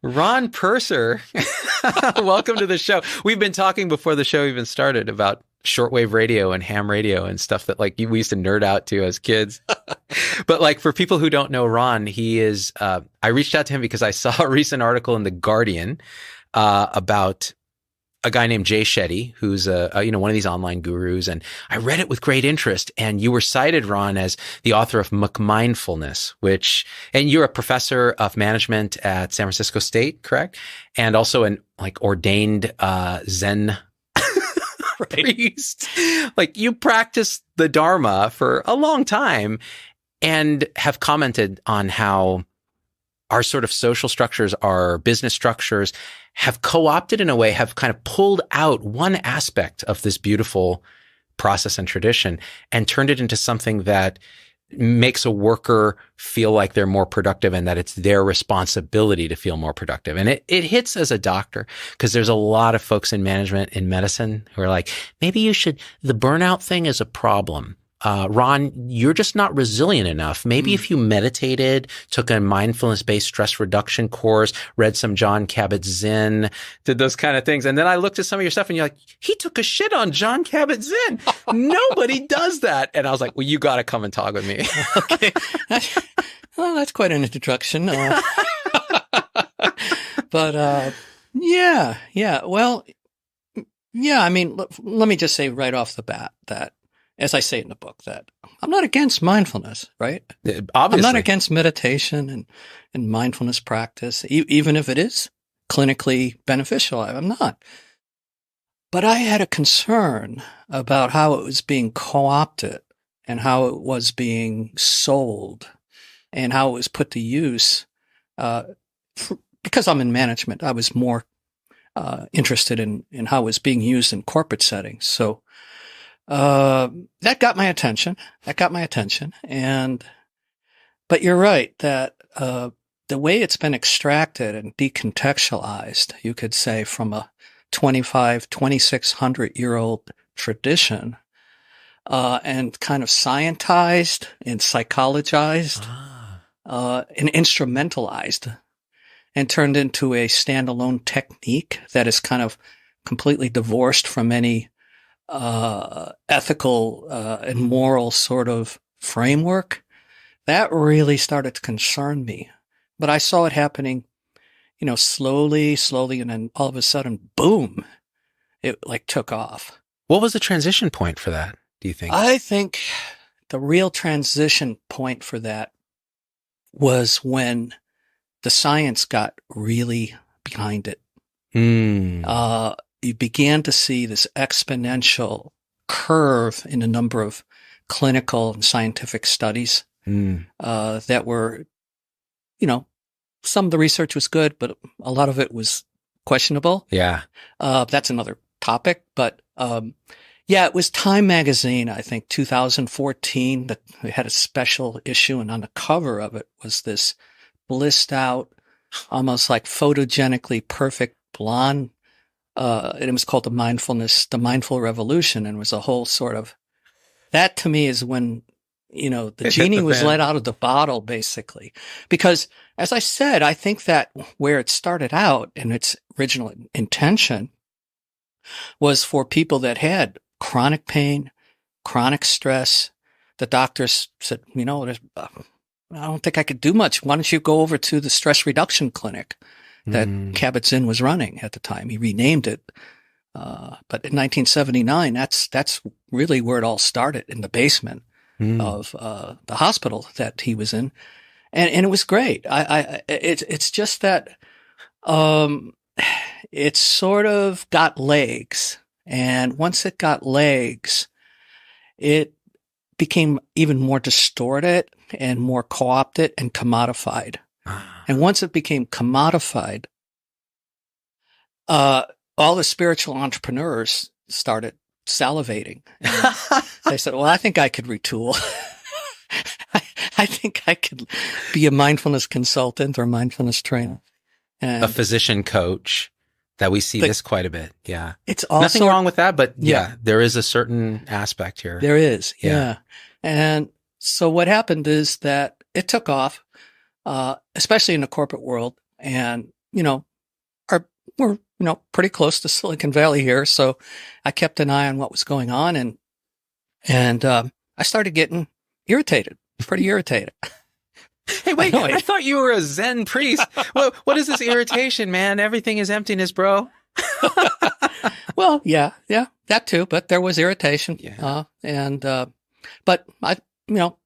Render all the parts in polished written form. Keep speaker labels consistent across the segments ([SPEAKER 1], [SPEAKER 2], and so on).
[SPEAKER 1] Ron Purser, welcome to the show. We've been talking before the show even started about shortwave radio and ham radio and stuff that like we used to nerd out to as kids. But like for people who don't know Ron, he is, I reached out to him because I saw a recent article in The Guardian about a guy named Jay Shetty, who's one of these online gurus. And I read it with great interest. And you were cited, Ron, as the author of McMindfulness, and you're a professor of management at San Francisco State, correct? And also an like ordained Zen priest. Like you practiced the Dharma for a long time and have commented on how our sort of social structures, our business structures have co-opted in a way, have kind of pulled out one aspect of this beautiful process and tradition and turned it into something that makes a worker feel like they're more productive and that it's their responsibility to feel more productive. And it hits as a doctor because there's a lot of folks in management, in medicine who are like, maybe the burnout thing is a problem. Ron, you're just not resilient enough. Maybe if you meditated, took a mindfulness-based stress reduction course, read some John Kabat-Zinn, did those kind of things. And then I looked at some of your stuff and you're like, he took a shit on John Kabat-Zinn. Nobody does that. And I was like, well, you got to come and talk with me.
[SPEAKER 2] Okay. Well, that's quite an introduction. But yeah. Well, yeah, I mean, let me just say right off the bat that, as I say in the book, that I'm not against mindfulness, right?
[SPEAKER 1] Obviously.
[SPEAKER 2] I'm not against meditation and mindfulness practice, even if it is clinically beneficial. I'm not. But I had a concern about how it was being co-opted and how it was being sold and how it was put to use. Because I'm in management, I was more interested in how it was being used in corporate settings. So that got my attention. But you're right that, the way it's been extracted and decontextualized, you could say from a 2,600-year-old tradition, and kind of scientized and psychologized, and instrumentalized and turned into a standalone technique that is kind of completely divorced from any ethical and moral sort of framework, that really started to concern me. But I saw it happening, slowly, and then all of a sudden, boom, it like took off.
[SPEAKER 1] What was the transition point for that, do you think?
[SPEAKER 2] I think the real transition point for that was when the science got really behind it. You began to see this exponential curve in the number of clinical and scientific studies that were, some of the research was good, but a lot of it was questionable.
[SPEAKER 1] Yeah.
[SPEAKER 2] That's another topic. But it was Time magazine, I think, 2014, that had a special issue, and on the cover of it was this blissed out, almost like photogenically perfect blonde. And it was called the Mindful Revolution, and it was a whole sort of, that to me is when, the genie was let out of the bottle, basically. Because, as I said, I think that where it started out and its original intention was for people that had chronic pain, chronic stress. The doctors said, I don't think I could do much. Why don't you go over to the stress reduction clinic that Kabat-Zinn was running at the time? He renamed it. But in 1979, that's really where it all started, in the basement of the hospital that he was in. And it was great. It's just that it sort of got legs. And once it got legs, it became even more distorted and more co-opted and commodified. And once it became commodified, all the spiritual entrepreneurs started salivating. They said, well, I think I could retool. I think I could be a mindfulness consultant or mindfulness trainer. And
[SPEAKER 1] a physician coach, that we see this quite a bit. Yeah.
[SPEAKER 2] It's also
[SPEAKER 1] nothing wrong with that, but yeah, there is a certain aspect here.
[SPEAKER 2] There is. Yeah. And so what happened is that it took off, especially in the corporate world. and, we're, pretty close to Silicon Valley here. So I kept an eye on what was going on, and I started getting irritated, pretty irritated.
[SPEAKER 1] Hey, wait, I thought you were a Zen priest. What is this irritation, man? Everything is emptiness, bro.
[SPEAKER 2] Well, yeah, that too. But there was irritation.
[SPEAKER 1] Yeah.
[SPEAKER 2] But I,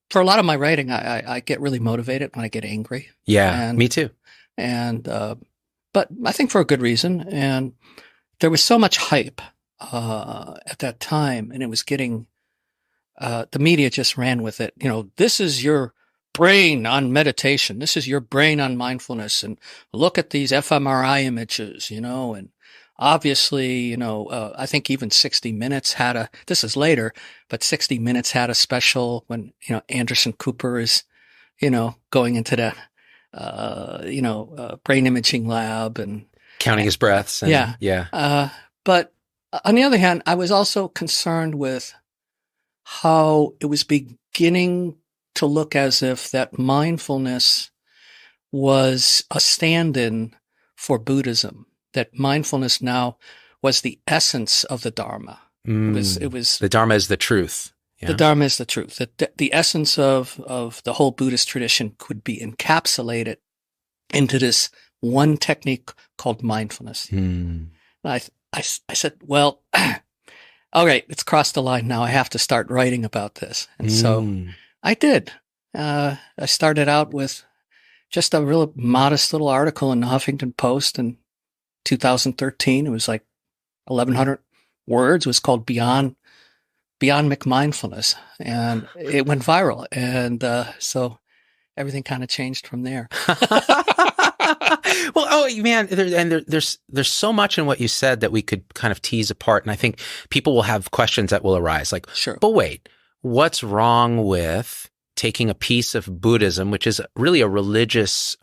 [SPEAKER 2] for a lot of my writing, I get really motivated when I get angry.
[SPEAKER 1] Yeah, me too.
[SPEAKER 2] But I think for a good reason. And there was so much hype at that time, and it was getting, the media just ran with it. This is your brain on meditation. This is your brain on mindfulness. And look at these fMRI images, and obviously, I think even 60 Minutes this is later, but 60 Minutes had a special when, Anderson Cooper is, going into the, brain imaging lab and
[SPEAKER 1] counting his breaths. And,
[SPEAKER 2] yeah. But on the other hand, I was also concerned with how it was beginning to look as if that mindfulness was a stand-in for Buddhism, that mindfulness now was the essence of the Dharma. It was
[SPEAKER 1] the Dharma is the truth. Yeah.
[SPEAKER 2] The Dharma is the truth. The essence of the whole Buddhist tradition could be encapsulated into this one technique called mindfulness. And I said, well, all right, it's crossed the line now. I have to start writing about this. And so I did. I started out with just a real modest little article in the Huffington Post in 2013. It was like 1,100 words. It was called Beyond McMindfulness, and it went viral. And so everything kind of changed from there.
[SPEAKER 1] Well, oh man, there's so much in what you said that we could kind of tease apart, and I think people will have questions that will arise. Like,
[SPEAKER 2] sure,
[SPEAKER 1] but wait, what's wrong with taking a piece of Buddhism, which is really a religious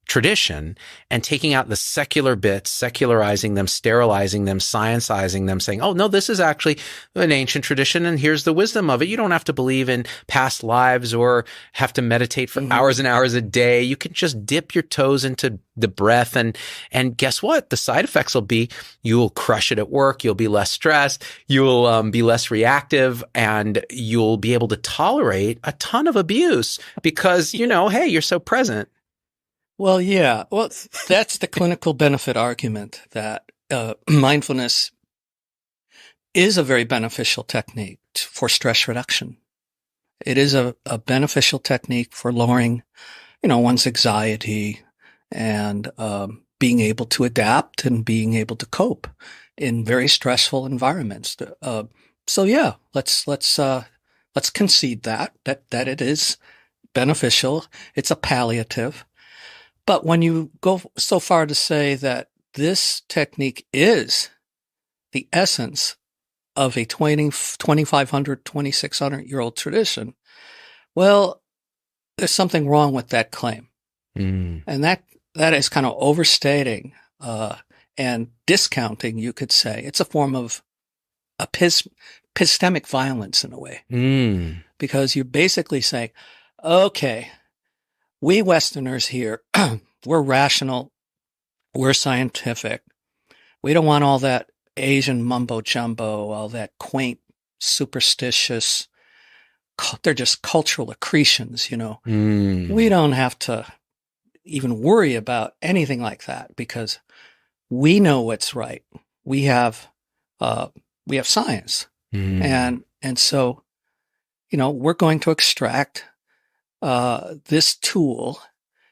[SPEAKER 1] tradition, and taking out the secular bits, secularizing them, sterilizing them, sciencizing them, saying, oh, no, this is actually an ancient tradition, and here's the wisdom of it. You don't have to believe in past lives or have to meditate for hours and hours a day. You can just dip your toes into the breath, and guess what? The side effects will be you'll crush it at work, you'll be less stressed, you'll be less reactive, and you'll be able to tolerate a ton of abuse because, hey, you're so present.
[SPEAKER 2] Well, yeah. Well, that's the clinical benefit argument that mindfulness is a very beneficial technique for stress reduction. It is a beneficial technique for lowering, one's anxiety and being able to adapt and being able to cope in very stressful environments. So yeah, let's concede that it is beneficial. It's a palliative. But when you go so far to say that this technique is the essence of a 2,500, 2,600-year-old tradition, well, there's something wrong with that claim. And that is kind of overstating and discounting, you could say. It's a form of epistemic violence in a way. Because you're basically saying, okay, we Westerners here, we're rational, we're scientific. We don't want all that Asian mumbo jumbo, all that quaint, superstitious, they're just cultural accretions, We don't have to even worry about anything like that because we know what's right. We have science. And so, we're going to extract this tool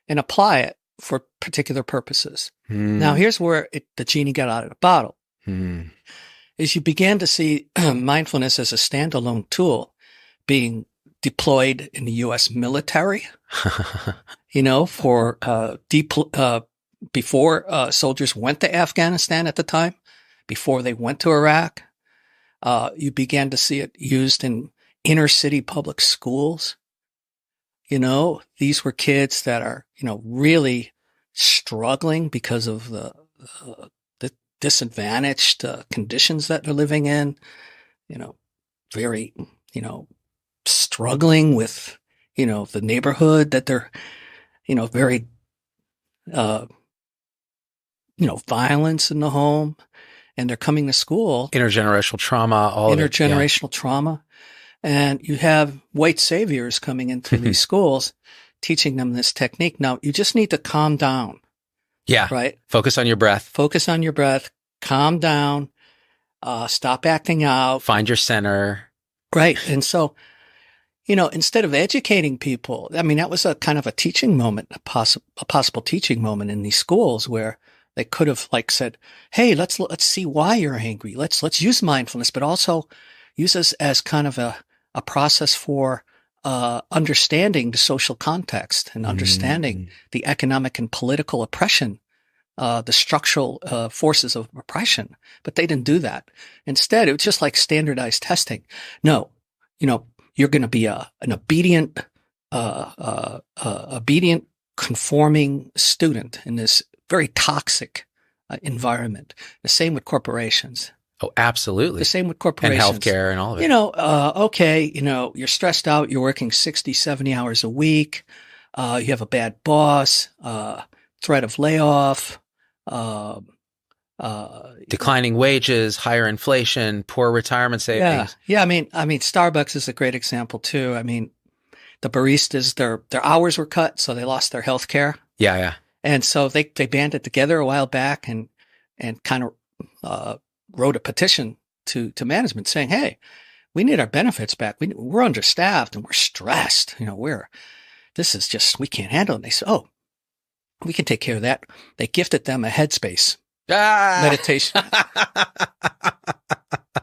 [SPEAKER 2] and apply it for particular purposes. Now, here's where the genie got out of the bottle. Is you began to see mindfulness as a standalone tool being deployed in the U.S. military, for before soldiers went to Afghanistan at the time, before they went to Iraq. You began to see it used in inner city public schools. These were kids that are, really struggling because of the disadvantaged conditions that they're living in, very, struggling with, the neighborhood that they're, very violence in the home, and they're coming to school.
[SPEAKER 1] Intergenerational trauma, all of it.
[SPEAKER 2] Intergenerational trauma. And you have white saviors coming into these schools, teaching them this technique. Now, you just need to calm down.
[SPEAKER 1] Yeah.
[SPEAKER 2] Right?
[SPEAKER 1] Focus on your breath.
[SPEAKER 2] Focus on your breath. Calm down. Stop acting out.
[SPEAKER 1] Find your center.
[SPEAKER 2] Right. And so, instead of educating people, I mean, that was a kind of a teaching moment, a possible teaching moment in these schools where they could have said, hey, let's see why you're angry. Let's use mindfulness, but also use this as kind of a process for understanding the social context and understanding the economic and political oppression, the structural forces of oppression. But they didn't do that. Instead, it was just like standardized testing. No, you're going to be an obedient, conforming student in this very toxic environment. The same with corporations.
[SPEAKER 1] Oh, absolutely.
[SPEAKER 2] The same with corporations.
[SPEAKER 1] And healthcare and all of it.
[SPEAKER 2] Okay, you're stressed out. You're working 60, 70 hours a week. You have a bad boss, threat of layoff,
[SPEAKER 1] declining wages, higher inflation, poor retirement savings.
[SPEAKER 2] Yeah. I mean, Starbucks is a great example too. I mean, the baristas, their hours were cut, so they lost their health care.
[SPEAKER 1] Yeah.
[SPEAKER 2] And so they banded together a while back and kind of wrote a petition to management saying, hey, we need our benefits back. We're understaffed and we're stressed. We can't handle it. And they said, oh, we can take care of that. They gifted them a Headspace meditation.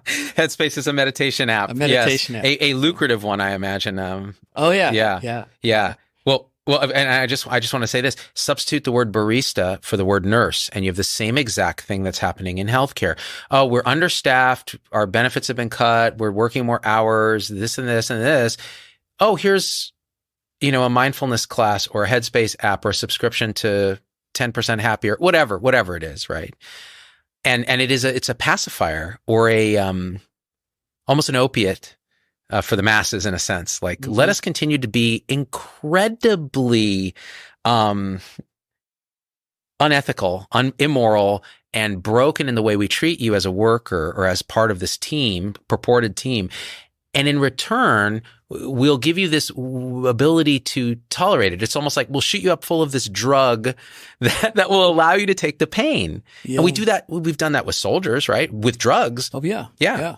[SPEAKER 1] Headspace is a meditation app.
[SPEAKER 2] A meditation app.
[SPEAKER 1] A lucrative one, I imagine.
[SPEAKER 2] Oh yeah.
[SPEAKER 1] Yeah. Well, and I just want to say this, substitute the word barista for the word nurse, and you have the same exact thing that's happening in healthcare. Oh, we're understaffed. Our benefits have been cut. We're working more hours, this and this and this. Oh, here's, a mindfulness class or a Headspace app or a subscription to 10% happier, whatever it is. Right. And it's a pacifier or almost an opiate. For the masses, in a sense, let us continue to be incredibly unethical, immoral, and broken in the way we treat you as a worker or as part of this team, purported team. And in return, we'll give you this ability to tolerate it. It's almost like we'll shoot you up full of this drug that will allow you to take the pain. Yeah. And we do that. We've done that with soldiers, right? With drugs.
[SPEAKER 2] Oh, yeah.
[SPEAKER 1] Yeah.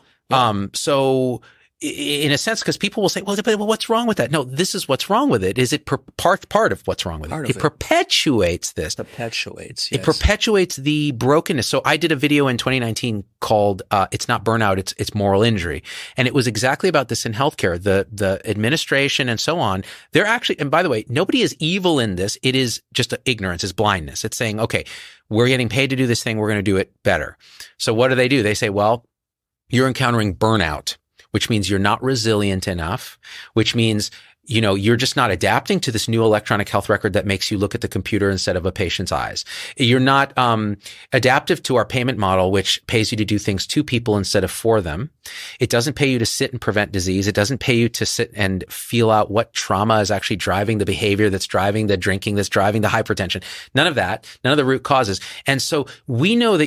[SPEAKER 1] So in a sense, because people will say, well, what's wrong with that? No, this is what's wrong with it. Is it part of what's wrong with it? It perpetuates this.
[SPEAKER 2] Yes.
[SPEAKER 1] It perpetuates the brokenness. So I did a video in 2019 called It's Not Burnout, It's Moral Injury. And it was exactly about this in healthcare. The administration and so on, they're actually, and by the way, nobody is evil in this. It is just ignorance, it's blindness. It's saying, okay, we're getting paid to do this thing. We're going to do it better. So what do? They say, well, you're encountering burnout, which means you're not resilient enough, which means, you're just not adapting to this new electronic health record that makes you look at the computer instead of a patient's eyes. You're not adaptive to our payment model, which pays you to do things to people instead of for them. It doesn't pay you to sit and prevent disease. It doesn't pay you to sit and feel out what trauma is actually driving the behavior that's driving the drinking, that's driving the hypertension. None of that, none of the root causes. And so we know that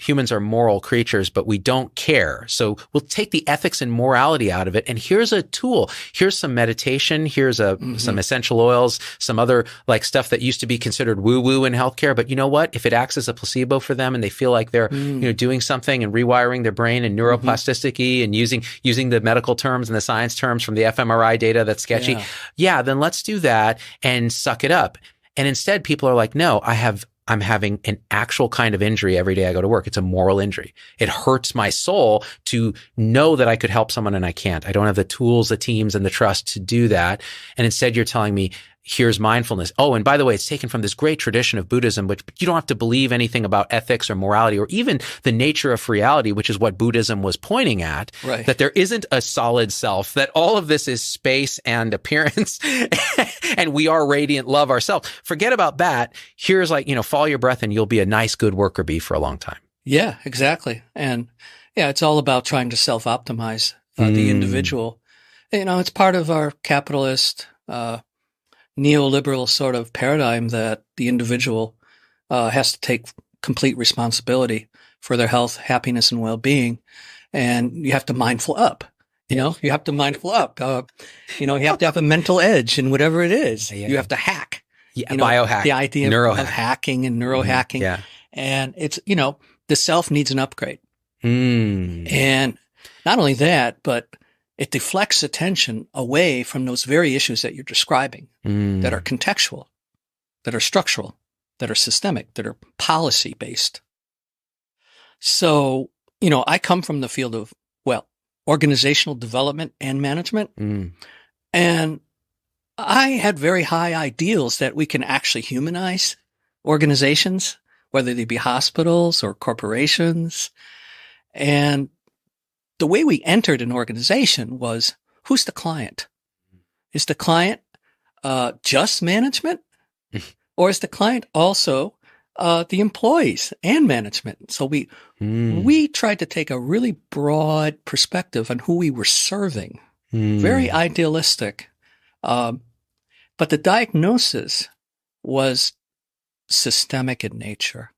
[SPEAKER 1] humans are moral creatures, but we don't care. So we'll take the ethics and morality out of it. And here's a tool. Here's some meditation. Here's some essential oils, some other stuff that used to be considered woo-woo in healthcare. But you know what? If it acts as a placebo for them and they feel like they're doing something and rewiring their brain and neuroplasticity and using the medical terms and the science terms from the fMRI data that's sketchy, then let's do that and suck it up. And instead, people are like, no, I'm having an actual kind of injury every day I go to work. It's a moral injury. It hurts my soul to know that I could help someone and I can't. I don't have the tools, the teams, and the trust to do that. And instead, you're telling me, here's mindfulness. Oh, and by the way, it's taken from this great tradition of Buddhism, but you don't have to believe anything about ethics or morality or even the nature of reality, which is what Buddhism was pointing at,
[SPEAKER 2] right.
[SPEAKER 1] That there isn't a solid self, that all of this is space and appearance, and we are radiant love ourselves. Forget about that. Here's follow your breath and you'll be a nice, good worker bee for a long time.
[SPEAKER 2] Yeah, exactly. And it's all about trying to self-optimize the individual. It's part of our capitalist neoliberal sort of paradigm that the individual has to take complete responsibility for their health, happiness, and well-being. And you have to mindful up. You have to mindful up. You have to have a mental edge in whatever it is.
[SPEAKER 1] Yeah.
[SPEAKER 2] You have to hack.
[SPEAKER 1] Yeah, biohack.
[SPEAKER 2] The idea
[SPEAKER 1] neurohack.
[SPEAKER 2] of hacking and neurohacking.
[SPEAKER 1] Yeah.
[SPEAKER 2] And it's, the self needs an upgrade.
[SPEAKER 1] Mm.
[SPEAKER 2] And not only that, but it deflects attention away from those very issues that you're describing that are contextual, that are structural, that are systemic, that are policy based. So, I come from the field of, organizational development and management. And I had very high ideals that we can actually humanize organizations, whether they be hospitals or corporations. And the way we entered an organization was, who's the client? Is the client just management? Or is the client also the employees and management? So we tried to take a really broad perspective on who we were serving. Very idealistic. But the diagnosis was systemic in nature.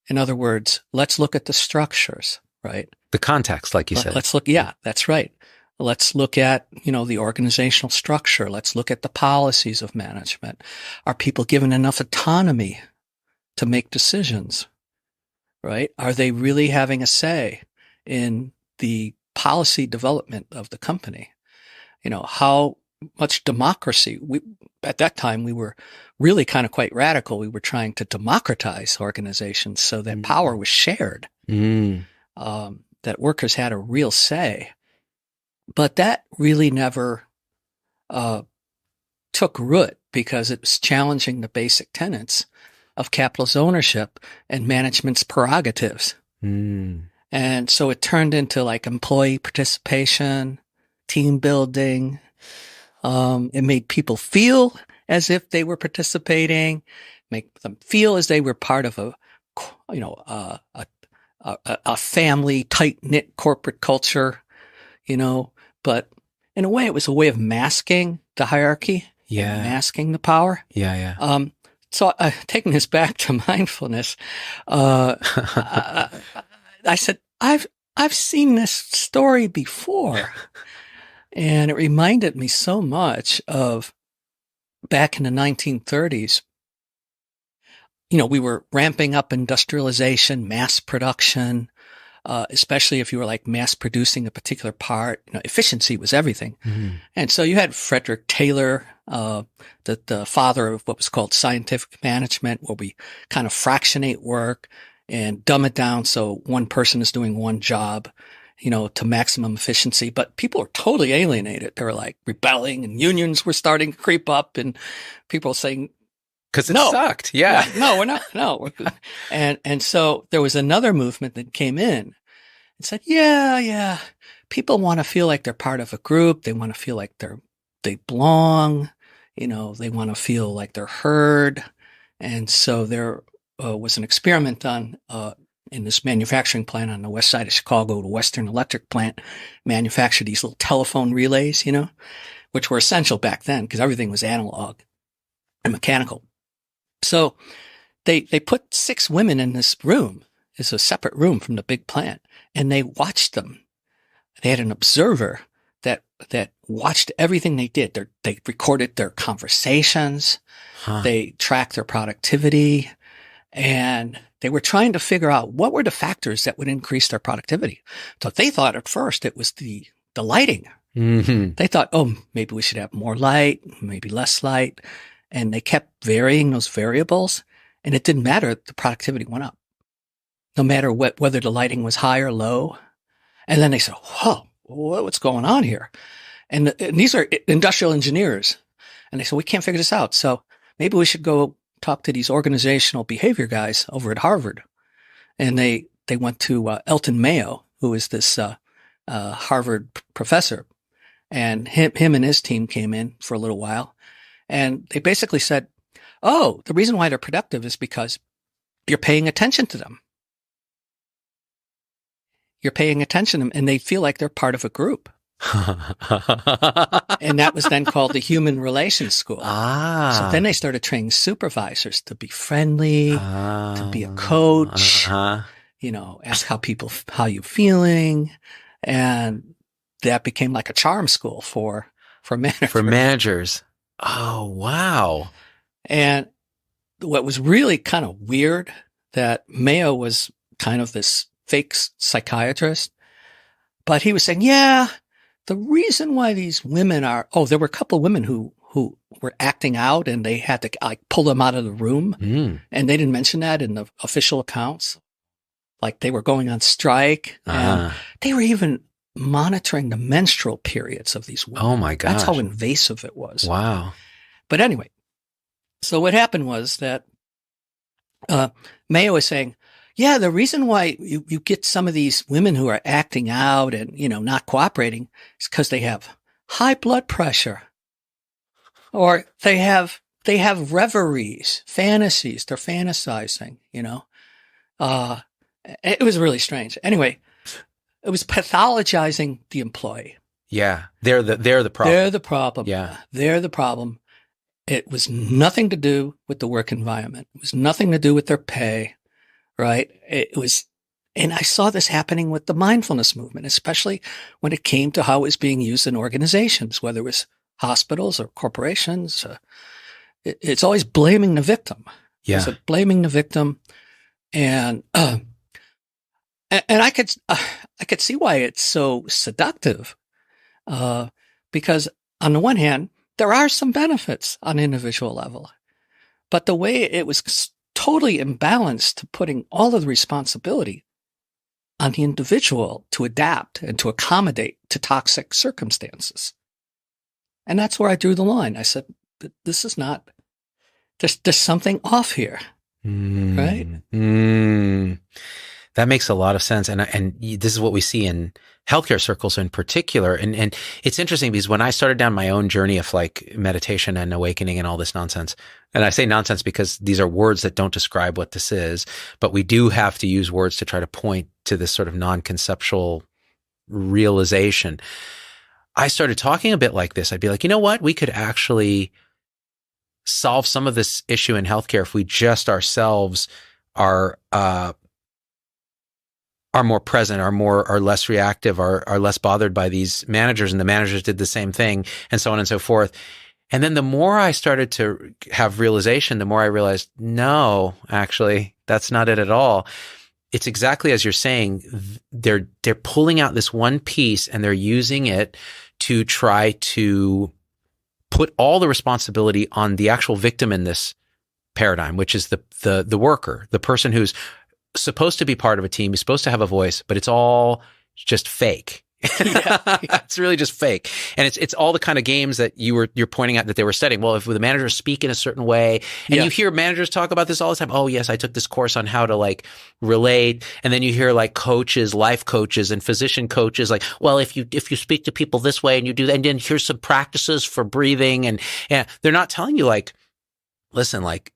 [SPEAKER 2] In other words, let's look at the structures, right?
[SPEAKER 1] The context, like you said.
[SPEAKER 2] Let's look. Yeah, that's right. Let's look at, the organizational structure. Let's look at the policies of management. Are people given enough autonomy to make decisions, right? Are they really having a say in the policy development of the company? How much democracy? At that time, we were really kind of quite radical. We were trying to democratize organizations so that power was shared, that workers had a real say. But that really never took root because it was challenging the basic tenets of capitalist ownership and management's prerogatives. And so it turned into like employee participation, team building. It made people feel as if they were participating, make them feel as they were part of a family, tight-knit corporate culture, but in a way it was a way of masking the hierarchy, masking the power. So taking this back to mindfulness, I said, I've seen this story before. And it reminded me so much of back in the 1930s. We were ramping up industrialization, mass production, especially if you were like mass producing a particular part. Efficiency was everything. And so you had Frederick Taylor, the father of what was called scientific management, where we kind of fractionate work and dumb it down so one person is doing one job, to maximum efficiency. But people were totally alienated. They were like rebelling, and unions were starting to creep up, and people were saying,
[SPEAKER 1] because it sucked. Yeah.
[SPEAKER 2] No, we're not. No. And so there was another movement that came in and said, yeah, people want to feel like they're part of a group. They want to feel like they belong. They want to feel like they're heard. And so there was an experiment done in this manufacturing plant on the west side of Chicago. The Western Electric plant manufactured these little telephone relays, which were essential back then because everything was analog and mechanical. So they put 6 women in this room. It's a separate room from the big plant, and they watched them. They had an observer that watched everything they did. They recorded their conversations. They tracked their productivity, and they were trying to figure out what were the factors that would increase their productivity. So they thought at first it was the lighting. They thought, maybe we should have more light, maybe less light. And they kept varying those variables, and it didn't matter. The productivity went up, no matter whether the lighting was high or low. And then they said, whoa, what's going on here? And these are industrial engineers. And they said, we can't figure this out. So maybe we should go talk to these organizational behavior guys over at Harvard. And they went to Elton Mayo, who is this Harvard professor. And him and his team came in for a little while. And they basically said, the reason why they're productive is because you're paying attention to them. You're paying attention to them, and they feel like they're part of a group. And that was then called the Human Relations School. So then
[SPEAKER 1] Ah.
[SPEAKER 2] they started training supervisors to be friendly, to be a coach,
[SPEAKER 1] Uh-huh.
[SPEAKER 2] ask how you feeling. And that became like a charm school for managers.
[SPEAKER 1] For managers. Oh, wow.
[SPEAKER 2] And what was really kind of weird that Mayo was kind of this fake psychiatrist, but he was saying, yeah, the reason why these women there were a couple of women who were acting out and they had to like pull them out of the room. And they didn't mention that in the official accounts. Like they were going on strike and they were even monitoring the menstrual periods of these women.
[SPEAKER 1] Oh my gosh.
[SPEAKER 2] That's how invasive it was.
[SPEAKER 1] Wow.
[SPEAKER 2] But anyway, so what happened was that Mayo was saying, yeah, the reason why you get some of these women who are acting out and, not cooperating is because they have high blood pressure or they have reveries, fantasies. They're fantasizing, it was really strange. Anyway, it was pathologizing the employee.
[SPEAKER 1] Yeah. They're the problem.
[SPEAKER 2] They're the problem.
[SPEAKER 1] Yeah.
[SPEAKER 2] They're the problem. It was nothing to do with the work environment. It was nothing to do with their pay, right? It was, and I saw this happening with the mindfulness movement, especially when it came to how it was being used in organizations, whether it was hospitals or corporations. It's always blaming the victim.
[SPEAKER 1] Yeah.
[SPEAKER 2] It's blaming the victim. And I could see why it's so seductive, because on the one hand, there are some benefits on an individual level, but the way it was totally imbalanced to putting all of the responsibility on the individual to adapt and to accommodate to toxic circumstances. And that's where I drew the line. I said, this is not, there's something off here, right?
[SPEAKER 1] That makes a lot of sense. And this is what we see in healthcare circles in particular. And it's interesting because when I started down my own journey of like meditation and awakening and all this nonsense, and I say nonsense because these are words that don't describe what this is, but we do have to use words to try to point to this sort of non-conceptual realization. I started talking a bit like this. I'd be like, you know what? We could actually solve some of this issue in healthcare if we just ourselves are more present, are less reactive, are less bothered by these managers, and the managers did the same thing, and so on and so forth. And then the more I started to have realization, the more I realized, no, actually, that's not it at all. It's exactly as you're saying. They're pulling out this one piece and they're using it to try to put all the responsibility on the actual victim in this paradigm, which is the worker, the person who's supposed to be part of a team, who's supposed to have a voice, but it's all just fake.
[SPEAKER 2] Yeah.
[SPEAKER 1] It's really just fake. And it's all the kind of games that you're pointing out that they were studying. Well, if the managers speak in a certain way, and you hear managers talk about this all the time. Oh yes, I took this course on how to like relate. And then you hear like coaches, life coaches and physician coaches like, well, if you speak to people this way and you do that, and then here's some practices for breathing. And they're not telling you like, listen, like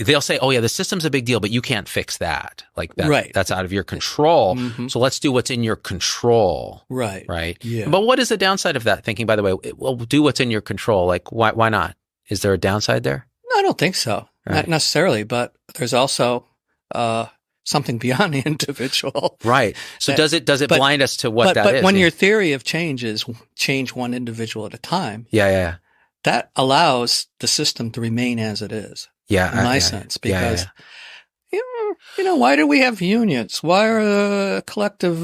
[SPEAKER 1] they'll say, oh yeah, the system's a big deal, but you can't fix that. Like that,
[SPEAKER 2] right.
[SPEAKER 1] That's out of your control. Mm-hmm. So let's do what's in your control.
[SPEAKER 2] Right.
[SPEAKER 1] Right.
[SPEAKER 2] Yeah.
[SPEAKER 1] But what is the downside of that thinking, by the way? Well, do what's in your control. Like why not? Is there a downside there?
[SPEAKER 2] No, I don't think so. Right. Not necessarily, but there's also, something beyond the individual.
[SPEAKER 1] Right. So does it blind us to what that is?
[SPEAKER 2] But when your theory of change is change one individual at a time.
[SPEAKER 1] Yeah.
[SPEAKER 2] That allows the system to remain as it is.
[SPEAKER 1] Yeah.
[SPEAKER 2] In my sense, because, why do we have unions? Why are collective,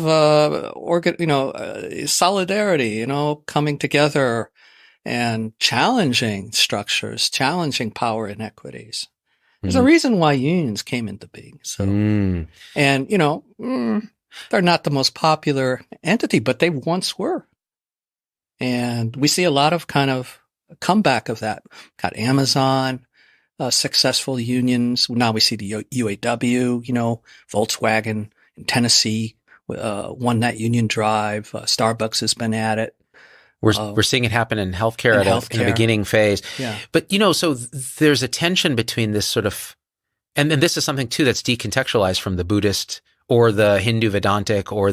[SPEAKER 2] solidarity, coming together and challenging structures, challenging power inequities? There's a reason why unions came into being. So, and, they're not the most popular entity, but they once were. And we see a lot of kind of comeback of that. Got Amazon, successful unions. Now we see the UAW, Volkswagen in Tennessee, won that union drive. Starbucks has been at it.
[SPEAKER 1] We're seeing it happen in healthcare in the beginning phase.
[SPEAKER 2] Yeah.
[SPEAKER 1] But, so there's a tension between this sort of, and this is something too that's decontextualized from the Buddhist or the Hindu Vedantic or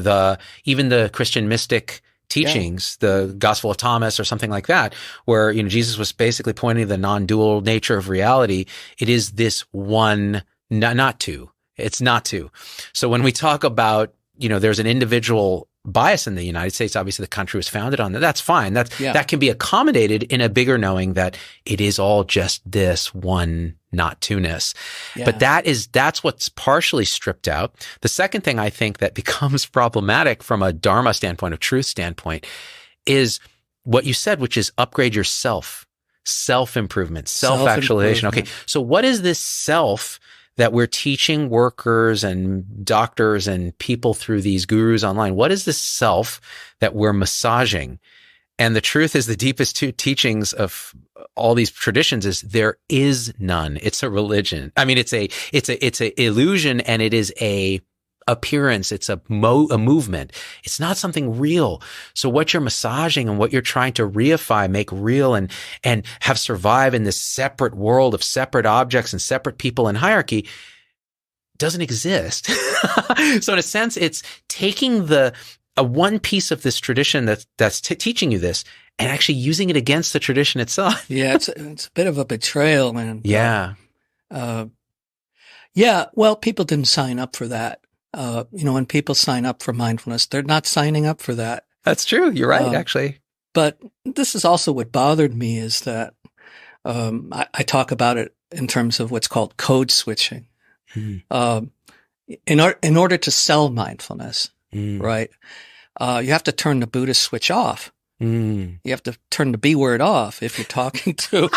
[SPEAKER 1] even the Christian mystic teachings, the Gospel of Thomas or something like that, where, Jesus was basically pointing to the non-dual nature of reality. It is this one, not two. It's not two. So when we talk about, there's an individual bias in the United States, obviously the country was founded on that. That's fine. That can be accommodated in a bigger knowing that it is all just this one, not two-ness. Yeah. But that's what's partially stripped out. The second thing I think that becomes problematic from a Dharma standpoint, a truth standpoint, is what you said, which is upgrade yourself, self-improvement, self-actualization. Okay. So what is this self that we're teaching workers and doctors and people through these gurus online? What is this self that we're massaging? And the truth is, the deepest two teachings of all these traditions is there is none. It's a religion. I mean, it's a illusion, and it is a appearance. It's a movement. It's not something real. So what you're massaging and what you're trying to reify, make real and have survive in this separate world of separate objects and separate people and hierarchy doesn't exist. So in a sense, it's taking a one piece of this tradition that's teaching you this and actually using it against the tradition itself.
[SPEAKER 2] Yeah, it's a bit of a betrayal, man.
[SPEAKER 1] Yeah.
[SPEAKER 2] Well, people didn't sign up for that. When people sign up for mindfulness, they're not signing up for that.
[SPEAKER 1] That's true. You're right, actually.
[SPEAKER 2] But this is also what bothered me, is that I talk about it in terms of what's called code switching. Mm. In order to sell mindfulness, right, you have to turn the Buddhist switch off. You have to turn the B word off if you're talking to,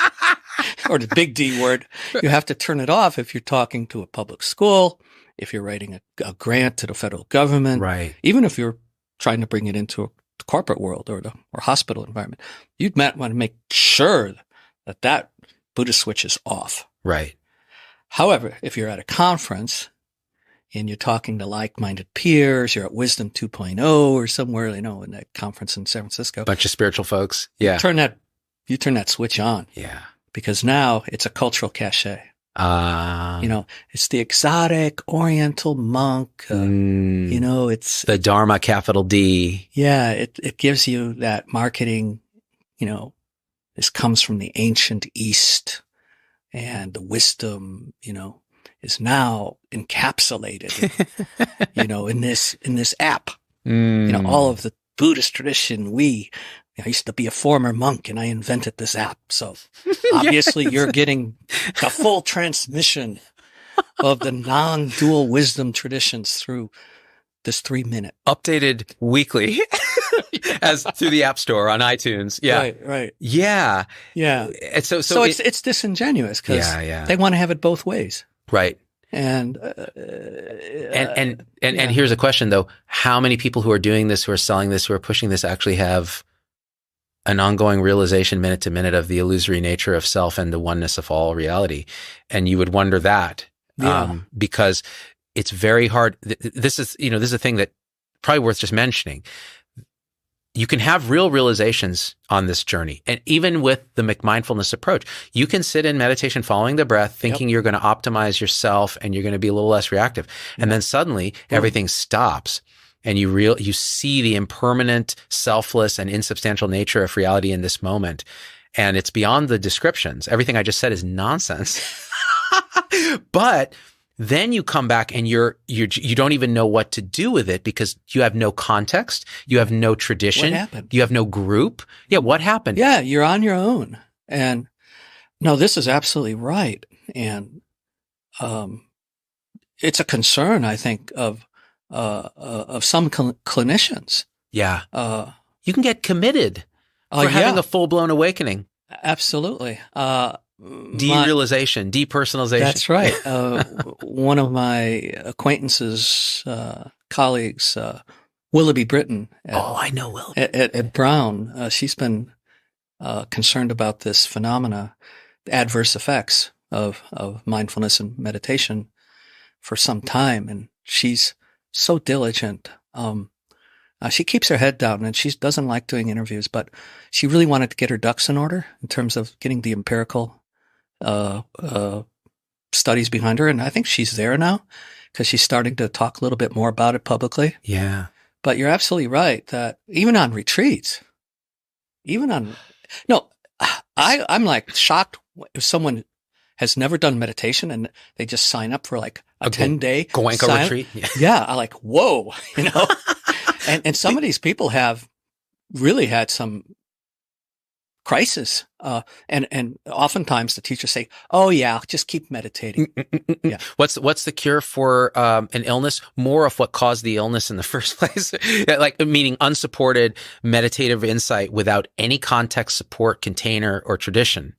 [SPEAKER 2] or the big D word. You have to turn it off if you're talking to a public school, if you're writing a grant to the federal government,
[SPEAKER 1] right? Even
[SPEAKER 2] even if you're trying to bring it into a corporate world or hospital environment, you'd want to make sure that Buddhist switch is off.
[SPEAKER 1] Right.
[SPEAKER 2] However, if you're at a conference and you're talking to like-minded peers, you're at Wisdom 2.0 or somewhere, in that conference in San Francisco,
[SPEAKER 1] bunch of spiritual folks. Yeah.
[SPEAKER 2] You turn that switch on.
[SPEAKER 1] Yeah.
[SPEAKER 2] Because now it's a cultural cachet. It's the exotic Oriental monk. It's
[SPEAKER 1] the Dharma, capital D.
[SPEAKER 2] Yeah, it gives you that marketing. This comes from the ancient East, and the wisdom, is now encapsulated, in this app. All of the Buddhist tradition. I used to be a former monk and I invented this app. So obviously you're getting the full transmission of the non-dual wisdom traditions through this 3-minute.
[SPEAKER 1] Updated weekly as through the App Store on iTunes. Yeah.
[SPEAKER 2] Right.
[SPEAKER 1] Yeah.
[SPEAKER 2] Yeah.
[SPEAKER 1] And so
[SPEAKER 2] it's disingenuous because they want to have it both ways.
[SPEAKER 1] Right.
[SPEAKER 2] And
[SPEAKER 1] here's a question though. How many people who are doing this, who are selling this, who are pushing this actually have an ongoing realization minute to minute of the illusory nature of self and the oneness of all reality? And you would wonder that, because it's very hard. This is a thing that probably worth just mentioning. You can have real realizations on this journey. And even with the McMindfulness approach, you can sit in meditation, following the breath, thinking you're going to optimize yourself and you're going to be a little less reactive. And then suddenly everything stops. And you see the impermanent, selfless, and insubstantial nature of reality in this moment. And it's beyond the descriptions. Everything I just said is nonsense. But then you come back and you don't even know what to do with it because you have no context. You have no tradition.
[SPEAKER 2] What happened?
[SPEAKER 1] You have no group. Yeah. What happened?
[SPEAKER 2] Yeah. You're on your own. And no, this is absolutely right. And, it's a concern, I think, of some clinicians.
[SPEAKER 1] Yeah. You can get committed for having a full-blown awakening.
[SPEAKER 2] Absolutely.
[SPEAKER 1] Derealization, depersonalization.
[SPEAKER 2] That's right. One of my acquaintances, colleagues, Willoughby Britton.
[SPEAKER 1] I know Willoughby.
[SPEAKER 2] At Brown, she's been concerned about this phenomena, the adverse effects of mindfulness and meditation for some time. And she's so diligent. She keeps her head down and she doesn't like doing interviews, but she really wanted to get her ducks in order in terms of getting the empirical studies behind her. And I think she's there now because she's starting to talk a little bit more about it publicly.
[SPEAKER 1] Yeah.
[SPEAKER 2] But you're absolutely right that even on retreats, even on, no, I'm like shocked if someone has never done meditation and they just sign up for like a 10-day
[SPEAKER 1] Goenka retreat.
[SPEAKER 2] Yeah. I like, whoa, and some of these people have really had some crisis. And oftentimes the teachers say, oh yeah, just keep meditating. Yeah.
[SPEAKER 1] What's the cure for an illness? More of what caused the illness in the first place. Like, meaning unsupported meditative insight without any context, support, container, or tradition.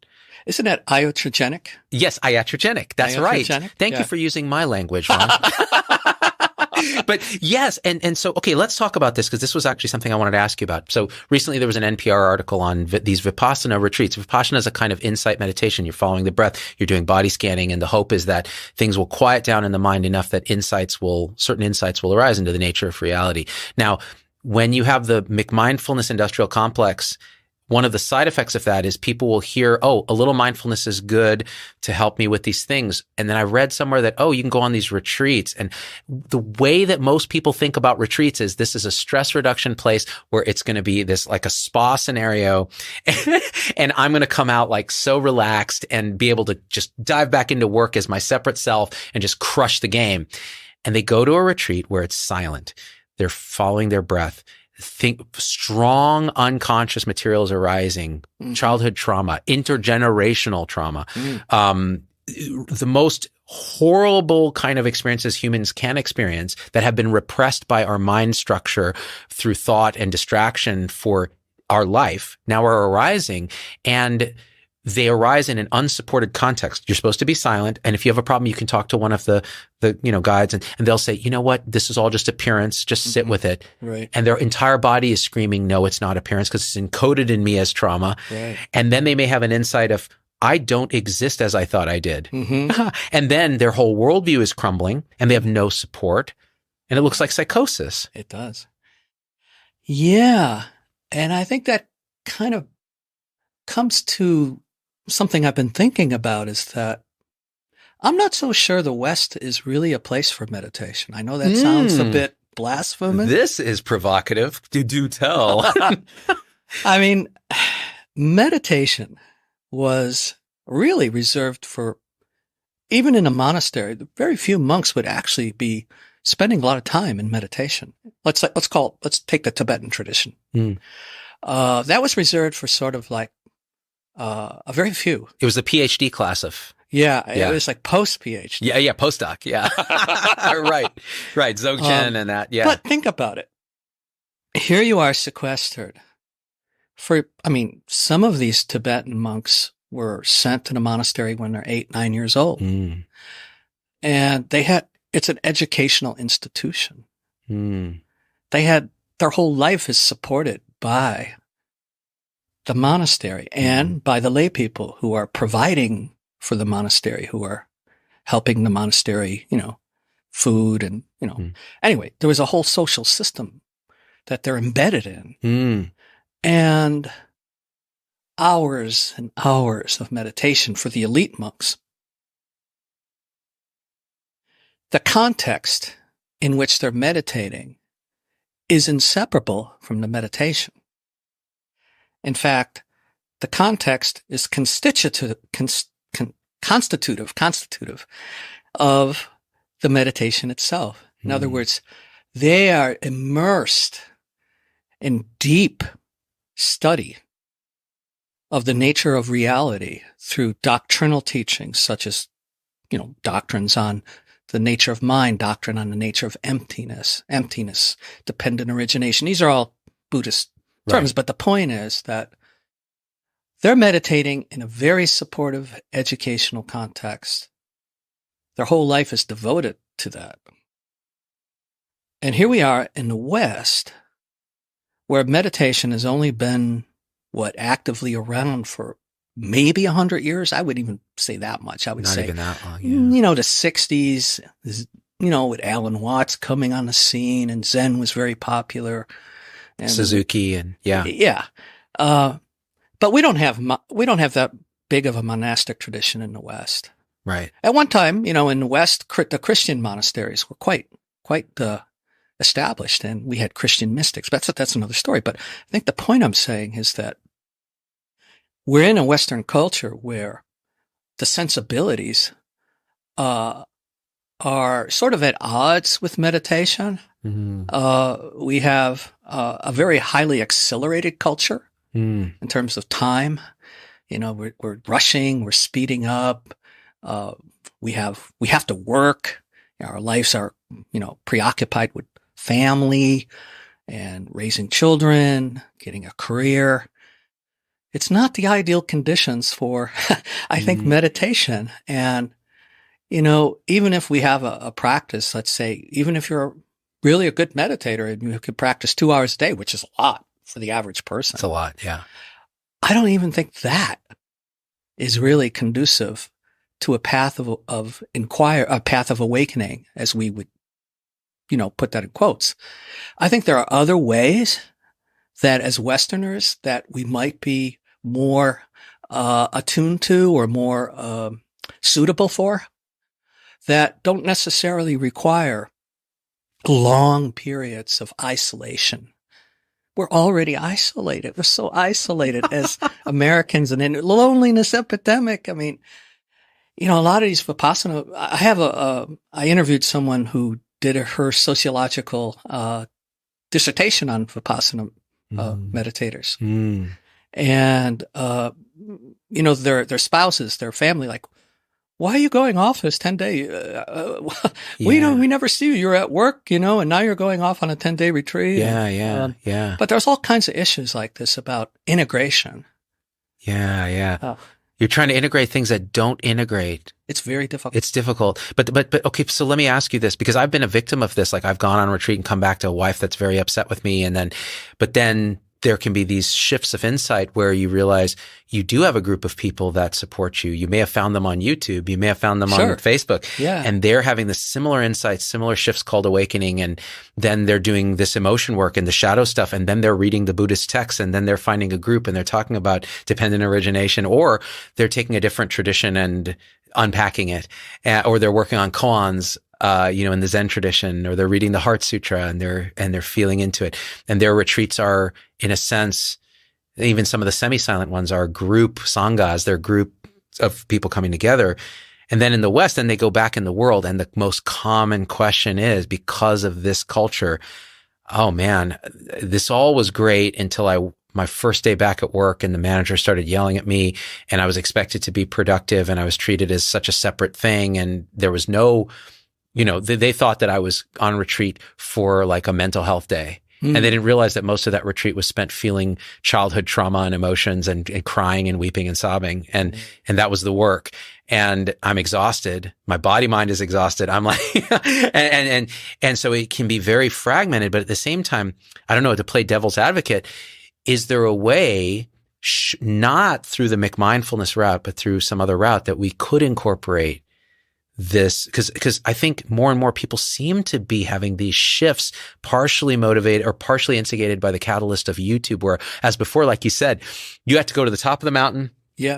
[SPEAKER 2] Isn't that iatrogenic?
[SPEAKER 1] Yes, iatrogenic. That's right. Thank you for using my language, Ron. But yes, and so, okay, let's talk about this, because this was actually something I wanted to ask you about. So recently there was an NPR article on these Vipassana retreats. Vipassana is a kind of insight meditation. You're following the breath, you're doing body scanning, and the hope is that things will quiet down in the mind enough that certain insights will arise into the nature of reality. Now, when you have the McMindfulness industrial complex, one of the side effects of that is people will hear, oh, a little mindfulness is good to help me with these things. And then I read somewhere that, oh, you can go on these retreats. And the way that most people think about retreats is this is a stress reduction place where it's going to be this like a spa scenario. And I'm going to come out like so relaxed and be able to just dive back into work as my separate self and just crush the game. And they go to a retreat where it's silent. They're following their breath. Strong unconscious materials arising, childhood trauma, intergenerational trauma, the most horrible kind of experiences humans can experience that have been repressed by our mind structure through thought and distraction for our life now are arising, and they arise in an unsupported context. You're supposed to be silent. And if you have a problem, you can talk to one of the guides, and they'll say, you know what? This is all just appearance. Just sit with it.
[SPEAKER 2] Right.
[SPEAKER 1] And their entire body is screaming, no, it's not appearance, because it's encoded in me as trauma.
[SPEAKER 2] Right.
[SPEAKER 1] And then they may have an insight of, I don't exist as I thought I did.
[SPEAKER 2] Mm-hmm.
[SPEAKER 1] And then their whole worldview is crumbling and they have no support. And it looks like psychosis.
[SPEAKER 2] It does. Yeah. And I think that kind of comes to something I've been thinking about, is that I'm not so sure the West is really a place for meditation. I know that sounds a bit blasphemous.
[SPEAKER 1] This is provocative. Do tell.
[SPEAKER 2] I mean, meditation was really reserved for, even in a monastery, very few monks would actually be spending a lot of time in meditation. Let's take the Tibetan tradition. That was reserved for sort of like a very few.
[SPEAKER 1] It was a PhD class of.
[SPEAKER 2] Yeah. It was like post-PhD.
[SPEAKER 1] Yeah. Postdoc. Yeah. Right. Dzogchen and that. Yeah.
[SPEAKER 2] But think about it. Here you are sequestered. Some of these Tibetan monks were sent to the monastery when they're 8, 9 years old. And it's an educational institution. Their whole life is supported by the monastery and by the lay people who are providing for the monastery, who are helping the monastery, food and, Anyway, there was a whole social system that they're embedded in. And hours and hours of meditation for the elite monks. The context in which they're meditating is inseparable from the meditation. In fact, the context is constitutive of the meditation itself. In other words, they are immersed in deep study of the nature of reality through doctrinal teachings such as, doctrines on the nature of mind, doctrine on the nature of emptiness, dependent origination. These are all Buddhist terms, but the point is that they're meditating in a very supportive educational context. Their whole life is devoted to that. And here we are in the West, where meditation has only been, actively around for maybe 100 years. I wouldn't even say that much. I would say,
[SPEAKER 1] not even that long, yeah.
[SPEAKER 2] The 60s, with Alan Watts coming on the scene, and Zen was very popular. And
[SPEAKER 1] Suzuki and yeah.
[SPEAKER 2] Yeah. But we don't have that big of a monastic tradition in the West.
[SPEAKER 1] Right.
[SPEAKER 2] At one time, in the West, the Christian monasteries were quite established, and we had Christian mystics. That's another story. But I think the point I'm saying is that we're in a Western culture where the sensibilities are sort of at odds with meditation. Mm-hmm. We have a very highly accelerated culture in terms of time. We're rushing, we're speeding up. We have to work. Our lives are, preoccupied with family and raising children, getting a career. It's not the ideal conditions for, I think, meditation. And, even if we have a practice, let's say, even if you're really a good meditator and you could practice 2 hours a day, which is a lot for the average person.
[SPEAKER 1] It's a lot, yeah.
[SPEAKER 2] I don't even think that is really conducive to a path a path of awakening, as we would, put that in quotes. I think there are other ways that as Westerners that we might be more attuned to or more suitable for, that don't necessarily require long periods of isolation. We're already isolated. We're so isolated as Americans, and in a loneliness epidemic. I mean, a lot of these Vipassana, I interviewed someone who did her sociological dissertation on Vipassana meditators. And, their spouses, their family, like, why are you going off this 10-day? We never see you. You're at work, and now you're going off on a 10-day retreat.
[SPEAKER 1] Yeah.
[SPEAKER 2] But there's all kinds of issues like this about integration.
[SPEAKER 1] Yeah. You're trying to integrate things that don't integrate.
[SPEAKER 2] It's very difficult.
[SPEAKER 1] It's difficult. But okay, so let me ask you this, because I've been a victim of this. Like, I've gone on retreat and come back to a wife that's very upset with me. But then there can be these shifts of insight where you realize you do have a group of people that support you. You may have found them on YouTube. You may have found them on Facebook.
[SPEAKER 2] Yeah.
[SPEAKER 1] And they're having the similar insights, similar shifts called awakening. And then they're doing this emotion work and the shadow stuff. And then they're reading the Buddhist texts. And then they're finding a group and they're talking about dependent origination, or they're taking a different tradition and unpacking it, or they're working on koans, in the Zen tradition, or they're reading the Heart Sutra and they're feeling into it. And their retreats are, in a sense, even some of the semi-silent ones are group sanghas. They're group of people coming together. And then in the West, then they go back in the world. And the most common question is, because of this culture, oh man, this all was great until my first day back at work and the manager started yelling at me and I was expected to be productive and I was treated as such a separate thing. And there was no, they thought that I was on retreat for like a mental health day. And they didn't realize that most of that retreat was spent feeling childhood trauma and emotions and crying and weeping and sobbing. And that was the work. And I'm exhausted. My body, mind is exhausted. I'm like, and so it can be very fragmented. But at the same time, I don't know, to play devil's advocate, is there a way, not through the McMindfulness route, but through some other route, that we could incorporate this? Because I think more and more people seem to be having these shifts, partially motivated or partially instigated by the catalyst of YouTube, where, as before, like you said, you had to go to the top of the mountain,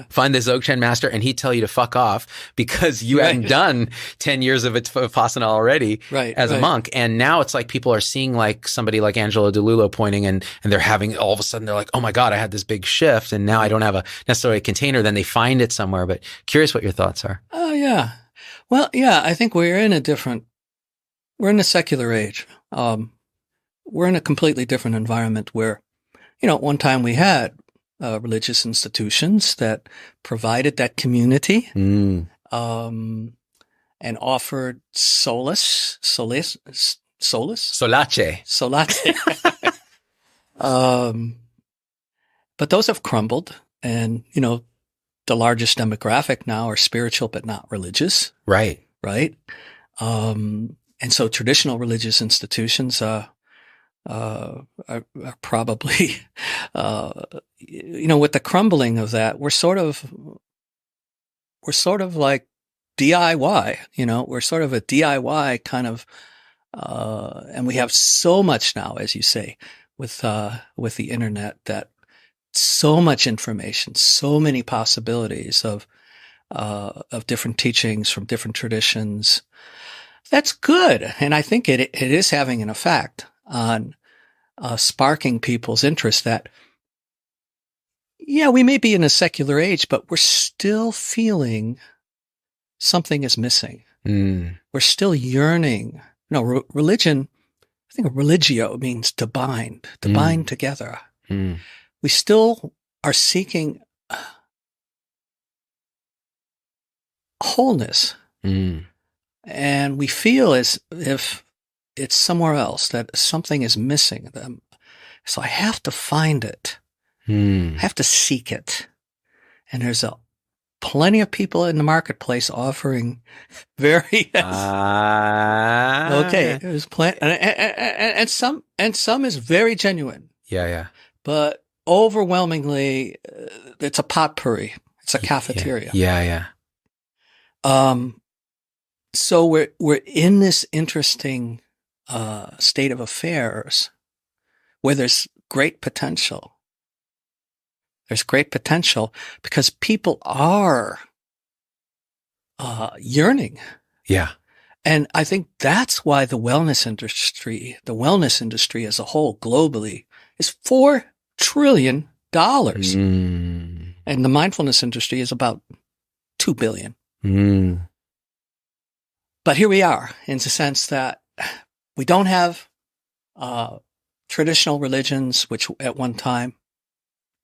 [SPEAKER 1] find the Dzogchen master, and he'd tell you to fuck off because you hadn't done 10 years of Vipassana already as a monk. And now it's like people are seeing like somebody like Angelo DeLullo pointing and they're having, all of a sudden they're like, oh my God, I had this big shift and now I don't have necessarily a container. Then they find it somewhere. But curious what your thoughts are.
[SPEAKER 2] Oh, yeah. Well, yeah, I think we're in a secular age. We're in a completely different environment where, at one time we had religious institutions that provided that community, and offered solace. But those have crumbled, and, the largest demographic now are spiritual but not religious.
[SPEAKER 1] Right.
[SPEAKER 2] And so traditional religious institutions are probably, with the crumbling of that, we're sort of like DIY. We're sort of a DIY kind of, and we have so much now, as you say, with the internet, that so much information, so many possibilities of different teachings from different traditions, That's good. And I think it is having an effect on sparking people's interest that, yeah, we may be in a secular age, but we're still feeling something is missing. We're still yearning. No, religion, I think religio means to bind together. We still are seeking wholeness. And we feel as if it's somewhere else, that something is missing. So I have to find it. I have to seek it. And there's plenty of people in the marketplace offering various. Okay, there's plenty, and some is very genuine.
[SPEAKER 1] Yeah.
[SPEAKER 2] But overwhelmingly, it's a potpourri. It's a cafeteria.
[SPEAKER 1] Yeah.
[SPEAKER 2] So we're in this interesting state of affairs where there's great potential. There's great potential because people are yearning.
[SPEAKER 1] Yeah.
[SPEAKER 2] And I think that's why the wellness industry as a whole globally is $4 trillion. And the mindfulness industry is about $2 billion. But here we are in the sense that we don't have traditional religions, which at one time,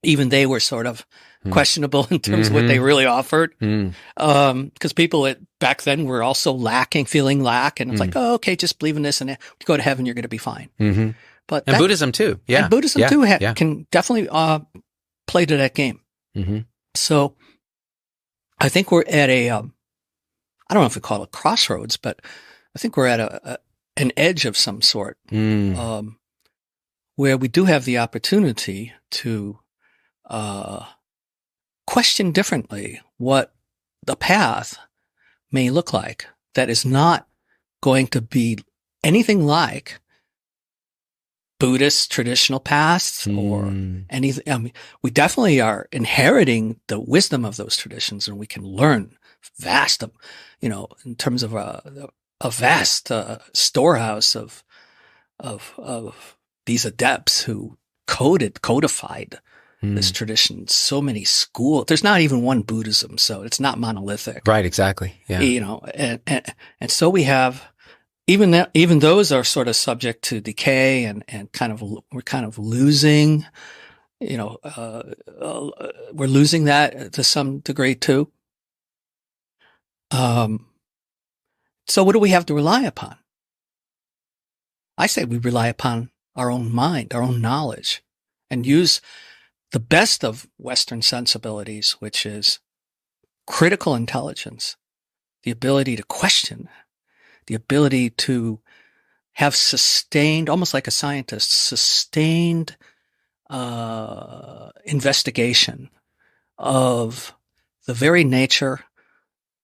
[SPEAKER 2] even they were sort of questionable in terms of what they really offered. Because people back then were also feeling lack. And it's like, oh, okay, just believe in this and you go to heaven, you're going to be fine. But
[SPEAKER 1] Buddhism too. Yeah.
[SPEAKER 2] And Buddhism too can definitely play to that game. So I think we're at I don't know if we call it crossroads, but I think we're at an edge of some sort, where we do have the opportunity to question differently what the path may look like that is not going to be anything like Buddhist traditional paths or anything. I mean, we definitely are inheriting the wisdom of those traditions, and we can learn vast, in terms of a vast storehouse of these adepts who codified this tradition. So many schools. There's not even one Buddhism, so it's not monolithic.
[SPEAKER 1] Right. Exactly. Yeah.
[SPEAKER 2] And so we have even those are sort of subject to decay and we're kind of losing. We're losing that to some degree too. So what do we have to rely upon? I say we rely upon our own mind, our own knowledge, and use the best of Western sensibilities, which is critical intelligence, the ability to question, the ability to have sustained, almost like a scientist, sustained investigation of the very nature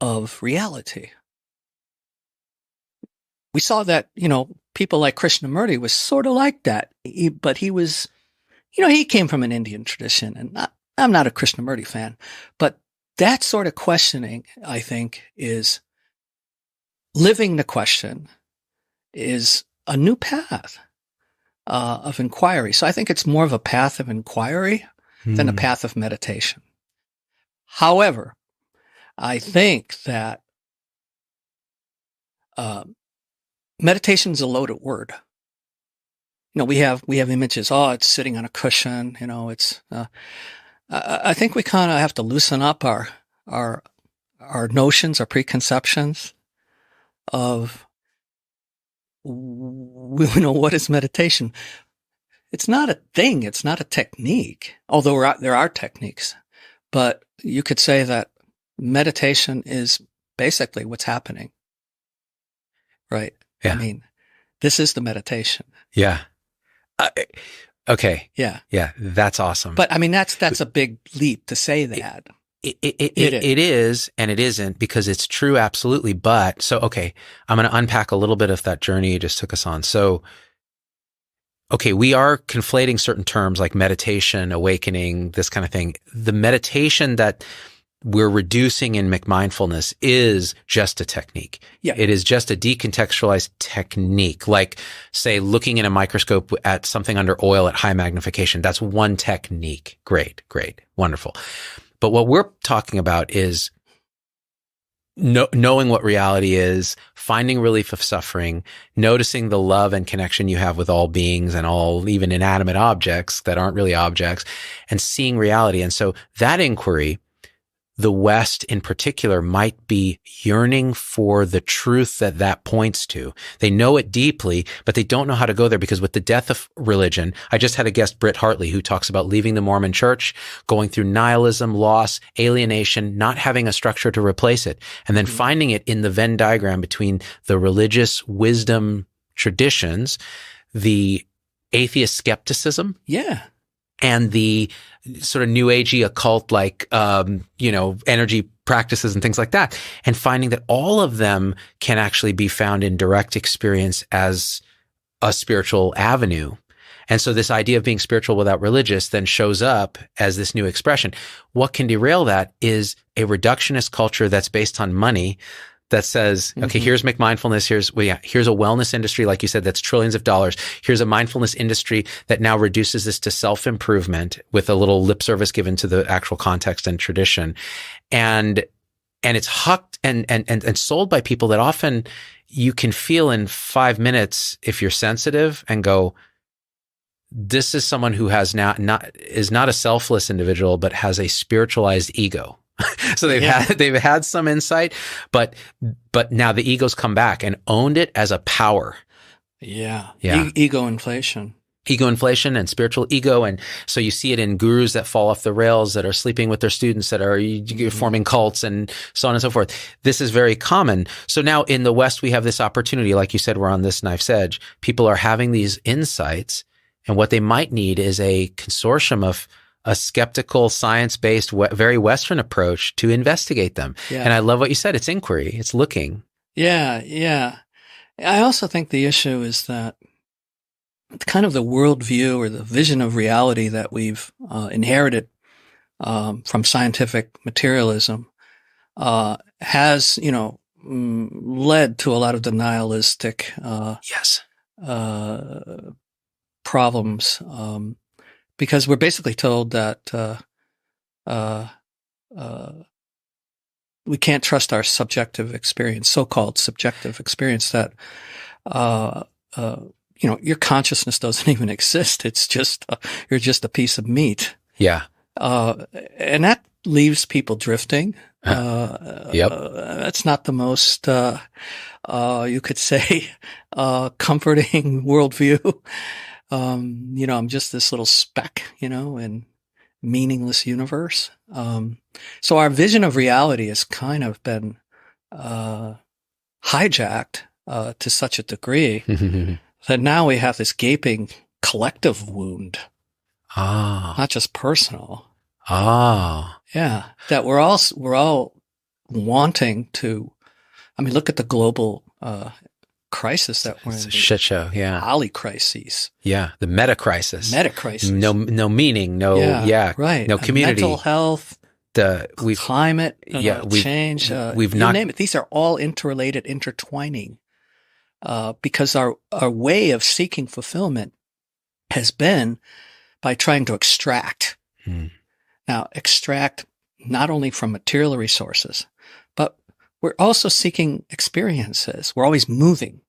[SPEAKER 2] of reality. We saw that, people like Krishnamurti was sort of like that, but he was, he came from an Indian tradition, and I'm not a Krishnamurti fan, but that sort of questioning, I think, is living the question is a new path of inquiry. So I think it's more of a path of inquiry than a path of meditation. However, I think that meditation is a loaded word. We have images. Oh, it's sitting on a cushion. It's. I think we kind of have to loosen up our notions, our preconceptions of, what is meditation. It's not a thing. It's not a technique. Although there are techniques, but you could say that meditation is basically what's happening. Right.
[SPEAKER 1] Yeah.
[SPEAKER 2] I mean, this is the meditation.
[SPEAKER 1] Yeah. Okay.
[SPEAKER 2] Yeah.
[SPEAKER 1] Yeah. That's awesome.
[SPEAKER 2] But I mean, that's a big leap to say that.
[SPEAKER 1] It is, and it isn't, because it's true. Absolutely. But so, okay, I'm going to unpack a little bit of that journey you just took us on. So, okay, we are conflating certain terms like meditation, awakening, this kind of thing. The meditation that we're reducing in McMindfulness is just a technique.
[SPEAKER 2] Yeah.
[SPEAKER 1] It is just a decontextualized technique, like, say, looking in a microscope at something under oil at high magnification. That's one technique. Great, wonderful. But what we're talking about is knowing what reality is, finding relief of suffering, noticing the love and connection you have with all beings and all even inanimate objects that aren't really objects, and seeing reality. And so that inquiry, the West in particular might be yearning for the truth that points to. They know it deeply, but they don't know how to go there, because with the death of religion, I just had a guest, Britt Hartley, who talks about leaving the Mormon church, going through nihilism, loss, alienation, not having a structure to replace it, and then finding it in the Venn diagram between the religious wisdom traditions, the atheist skepticism.
[SPEAKER 2] Yeah.
[SPEAKER 1] And the sort of new agey occult, like, energy practices and things like that. And finding that all of them can actually be found in direct experience as a spiritual avenue. And so this idea of being spiritual without religious then shows up as this new expression. What can derail that is a reductionist culture that's based on money, that says, okay, here's McMindfulness. Here's a wellness industry, like you said, that's trillions of dollars. Here's a mindfulness industry that now reduces this to self-improvement with a little lip service given to the actual context and tradition. And it's hucked and sold by people that often you can feel in 5 minutes, if you're sensitive, and go, this is someone who is not a selfless individual, but has a spiritualized ego. So they've had some insight, but now the ego's come back and owned it as a power.
[SPEAKER 2] Yeah. Ego inflation
[SPEAKER 1] And spiritual ego. And so you see it in gurus that fall off the rails, that are sleeping with their students, that are forming cults, and so on and so forth. This is very common. So now in the West, we have this opportunity. Like you said, we're on this knife's edge. People are having these insights, and what they might need is a consortium of a skeptical, science-based, very Western approach to investigate them. Yeah. And I love what you said. It's inquiry. It's looking.
[SPEAKER 2] Yeah. I also think the issue is that kind of the worldview or the vision of reality that we've inherited from scientific materialism has, led to a lot of the nihilistic problems. Because we're basically told that we can't trust our subjective experience, so-called subjective experience, that your consciousness doesn't even exist. It's just you're just a piece of meat.
[SPEAKER 1] Yeah,
[SPEAKER 2] and that leaves people drifting. That's not the most you could say comforting worldview. I'm just this little speck, in meaningless universe. So our vision of reality has kind of been hijacked to such a degree that now we have this gaping collective wound, not just personal. Yeah, that we're all wanting to. I mean, look at the global crisis that we're in.
[SPEAKER 1] It's a shit show. Yeah.
[SPEAKER 2] Poly crises.
[SPEAKER 1] Yeah. The meta crisis. No meaning. No community.
[SPEAKER 2] Mental health. Climate change.
[SPEAKER 1] We've
[SPEAKER 2] not name it. These are all interrelated, intertwining. Because our way of seeking fulfillment has been by trying to extract. Now, extract not only from material resources, but we're also seeking experiences. We're always moving.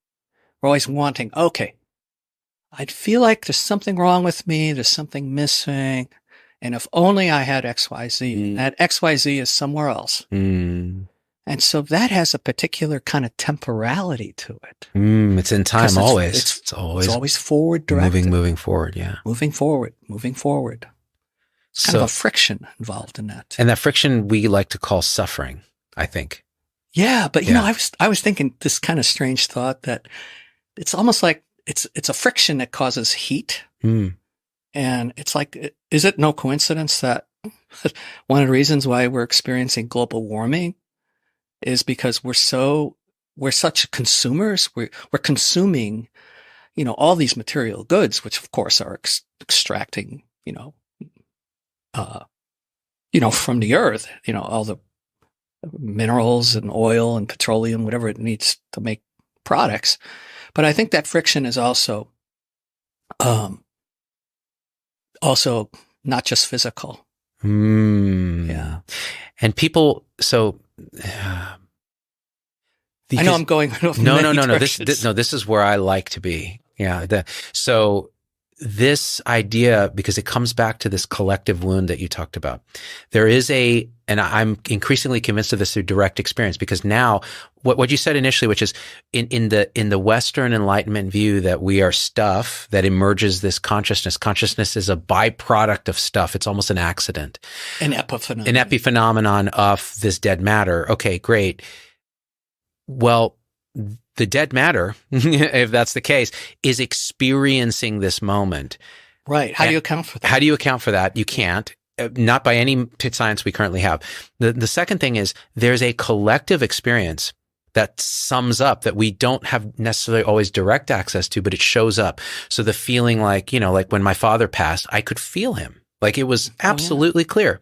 [SPEAKER 2] We're always wanting, okay, I feel like there's something wrong with me. There's something missing. And if only I had XYZ, that XYZ is somewhere else. And so that has a particular kind of temporality to it.
[SPEAKER 1] It's in time always. It's
[SPEAKER 2] always forward directed.
[SPEAKER 1] Moving forward. Yeah.
[SPEAKER 2] Moving forward. It's kind of a friction involved in that.
[SPEAKER 1] And that friction we like to call suffering, I think.
[SPEAKER 2] Yeah, but I was thinking this kind of strange thought that it's almost like it's a friction that causes heat. And it's like, is it no coincidence that one of the reasons why we're experiencing global warming is because we're such consumers. We're consuming, all these material goods, which of course are extracting, from the earth, all the minerals and oil and petroleum, whatever it needs to make products. But I think that friction is also not just physical. Yeah.
[SPEAKER 1] And people, so
[SPEAKER 2] I know I'm going off
[SPEAKER 1] no.
[SPEAKER 2] directions.
[SPEAKER 1] This is where I like to be. Yeah. So this idea, because it comes back to this collective wound that you talked about, there is and I'm increasingly convinced of this through direct experience, because now what you said initially, which is in the Western Enlightenment view that we are stuff that emerges this consciousness. Consciousness is a byproduct of stuff. It's almost an accident.
[SPEAKER 2] An epiphenomenon.
[SPEAKER 1] An epiphenomenon of this dead matter. Okay, great. Well, the dead matter, if that's the case, is experiencing this moment.
[SPEAKER 2] Right. How do you account for that?
[SPEAKER 1] How do you account for that? You can't. Not by any science we currently have. The second thing is there's a collective experience that sums up that we don't have necessarily always direct access to, but it shows up. So the feeling like when my father passed, I could feel him. Like it was absolutely clear.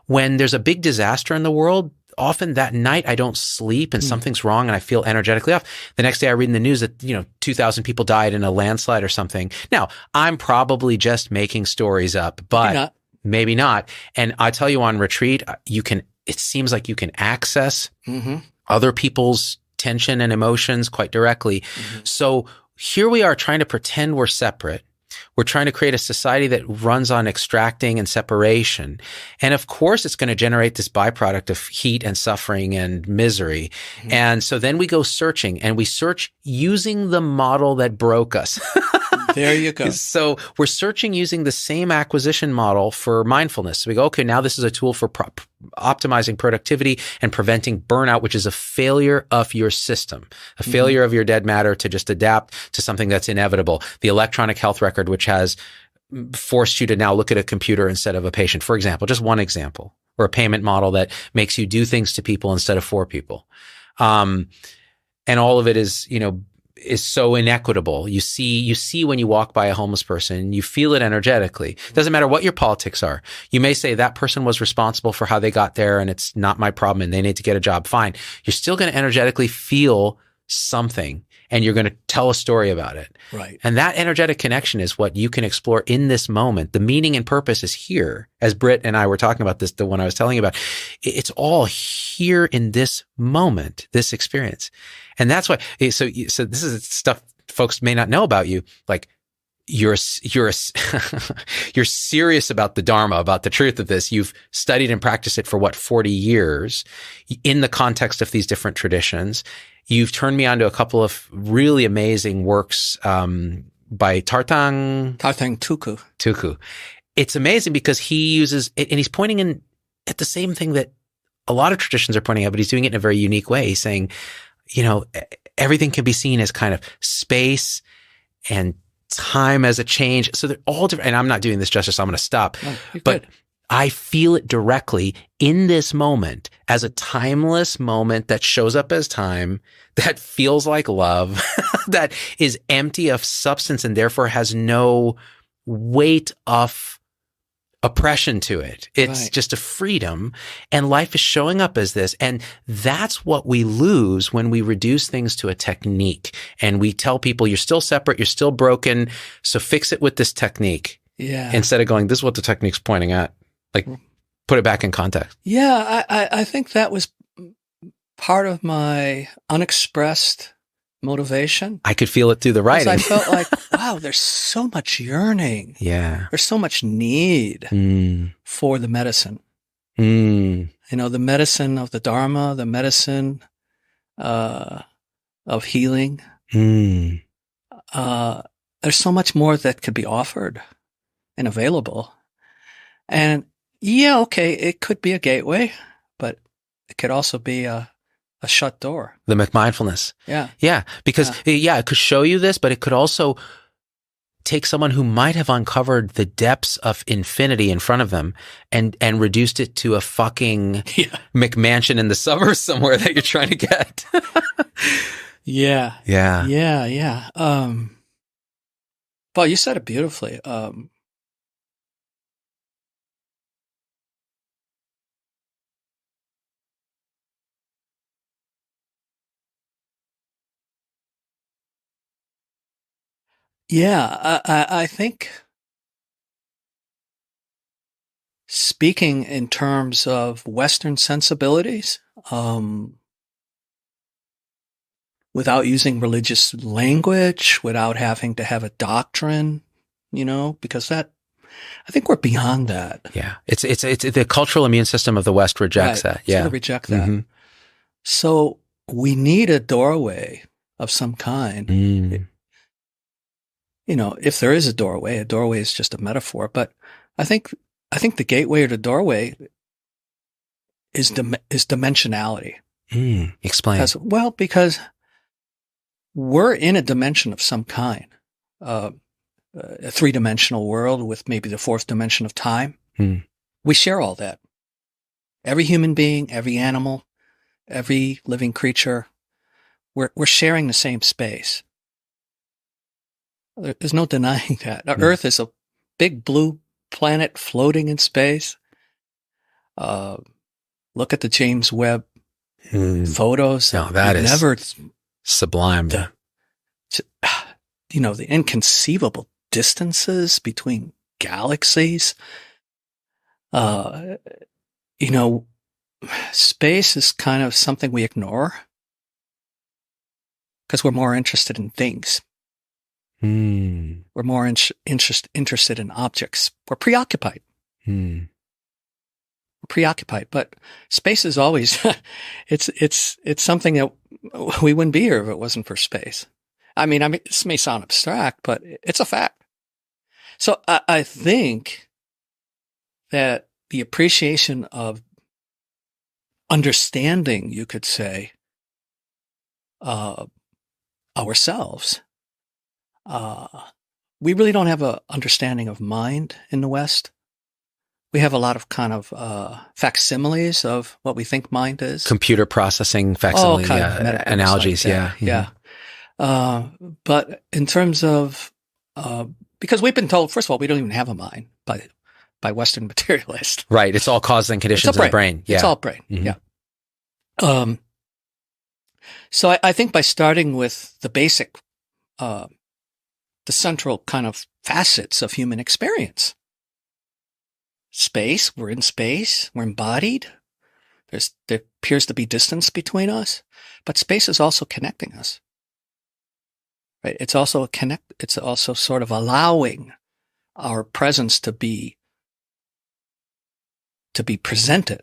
[SPEAKER 1] When there's a big disaster in the world, often that night I don't sleep and something's wrong and I feel energetically off. The next day I read in the news that, 2,000 people died in a landslide or something. Now, I'm probably just making stories up, but maybe not. And I tell you, on retreat, it seems like you can access other people's tension and emotions quite directly. So here we are trying to pretend we're separate. We're trying to create a society that runs on extracting and separation. And of course, it's going to generate this byproduct of heat and suffering and misery. And so then we go searching, and we search using the model that broke us.
[SPEAKER 2] There you go.
[SPEAKER 1] So we're searching using the same acquisition model for mindfulness. So we go, okay, now this is a tool for optimizing productivity and preventing burnout, which is a failure of your system, a failure of your dead matter to just adapt to something that's inevitable. The electronic health record, which has forced you to now look at a computer instead of a patient, for example, just one example, or a payment model that makes you do things to people instead of for people. And all of it is so inequitable. You see when you walk by a homeless person, you feel it energetically. Doesn't matter what your politics are. You may say that person was responsible for how they got there and it's not my problem and they need to get a job. Fine. You're still going to energetically feel something and you're going to tell a story about it.
[SPEAKER 2] Right.
[SPEAKER 1] And that energetic connection is what you can explore in this moment. The meaning and purpose is here. As Britt and I were talking about this, the one I was telling you about, it's all here in this moment, this experience. And that's why, so this is stuff folks may not know about you. Like you're serious about the Dharma, about the truth of this. You've studied and practiced it for 40 years in the context of these different traditions. You've turned me on to a couple of really amazing works, by Tartang Tuku. It's amazing because he uses it and he's pointing in at the same thing that a lot of traditions are pointing out, but he's doing it in a very unique way. He's saying, everything can be seen as kind of space and time as a change. So they're all different. And I'm not doing this justice. So I'm going to stop.
[SPEAKER 2] No,
[SPEAKER 1] but
[SPEAKER 2] good.
[SPEAKER 1] I feel it directly in this moment as a timeless moment that shows up as time, that feels like love, that is empty of substance and therefore has no weight of oppression to it. It's just a freedom, and life is showing up as this. And that's what we lose when we reduce things to a technique and we tell people you're still separate, you're still broken, so fix it with this technique.
[SPEAKER 2] Yeah.
[SPEAKER 1] Instead of going, this is what the technique's pointing at. Like, put it back in context.
[SPEAKER 2] Yeah, I think that was part of my unexpressed motivation.
[SPEAKER 1] I could feel it through the writing.
[SPEAKER 2] I felt like, wow, there's so much yearning.
[SPEAKER 1] Yeah.
[SPEAKER 2] There's so much need for the medicine.
[SPEAKER 1] Mm.
[SPEAKER 2] The medicine of the Dharma, the medicine of healing.
[SPEAKER 1] Mm.
[SPEAKER 2] There's so much more that could be offered and available. And yeah, okay, it could be a gateway, but it could also be a shut door.
[SPEAKER 1] The McMindfulness.
[SPEAKER 2] Yeah.
[SPEAKER 1] Yeah. Because, it could show you this, but it could also take someone who might have uncovered the depths of infinity in front of them and reduced it to a fucking McMansion in the suburbs somewhere that you're trying to get.
[SPEAKER 2] Yeah.
[SPEAKER 1] Yeah.
[SPEAKER 2] Yeah. Yeah. Well, you said it beautifully. Yeah, I think speaking in terms of Western sensibilities, without using religious language, without having to have a doctrine, because I think we're beyond that.
[SPEAKER 1] Yeah. It's the cultural immune system of the West rejects
[SPEAKER 2] Right.
[SPEAKER 1] that. Yeah.
[SPEAKER 2] Sort of reject that. So we need a doorway of some kind. If there is a doorway is just a metaphor, but I think the gateway or the doorway is dimensionality.
[SPEAKER 1] Explain.
[SPEAKER 2] Because we're in a dimension of some kind, a three-dimensional world with maybe the fourth dimension of time. We share all that. Every human being, every animal, every living creature, we're sharing the same space. There's no denying that. Earth is a big blue planet floating in space. Look at the James Webb photos.
[SPEAKER 1] No, that is never sublime.
[SPEAKER 2] The inconceivable distances between galaxies. Space is kind of something we ignore because we're more interested in things. We're more interested in objects. We're preoccupied. We're preoccupied, but space is always, it's something that we wouldn't be here if it wasn't for space. I mean, this may sound abstract, but it's a fact. So I think that the appreciation of understanding, you could say, ourselves, we really don't have an understanding of mind in the West. We have a lot of kind of facsimiles of what we think mind is.
[SPEAKER 1] Computer processing facsimile analogies.
[SPEAKER 2] Like yeah. But in terms of, because we've been told, first of all, we don't even have a mind by Western materialists.
[SPEAKER 1] Right. It's all causes and conditions in the brain. Yeah.
[SPEAKER 2] It's all brain. Yeah. So I think by starting with the basic, the central kind of facets of human experience, space, we're in space, we're embodied. There appears to be distance between us, but space is also connecting us. Right? It's also sort of allowing our presence to be presented.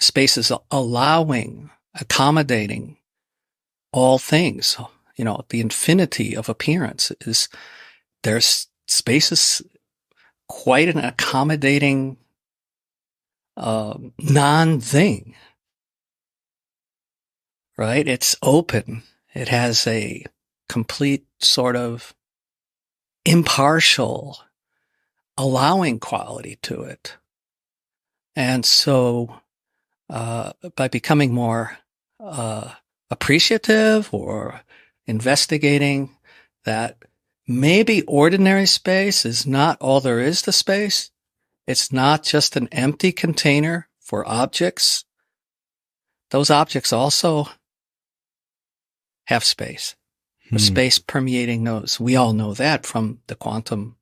[SPEAKER 2] Space is accommodating all things. The infinity of appearance space is quite an accommodating non-thing, right? It's open. It has a complete sort of impartial, allowing quality to it. And so by becoming more appreciative or investigating that maybe ordinary space is not all there is to space. It's not just an empty container for objects. Those objects also have space. There's space permeating those. We all know that from the quantum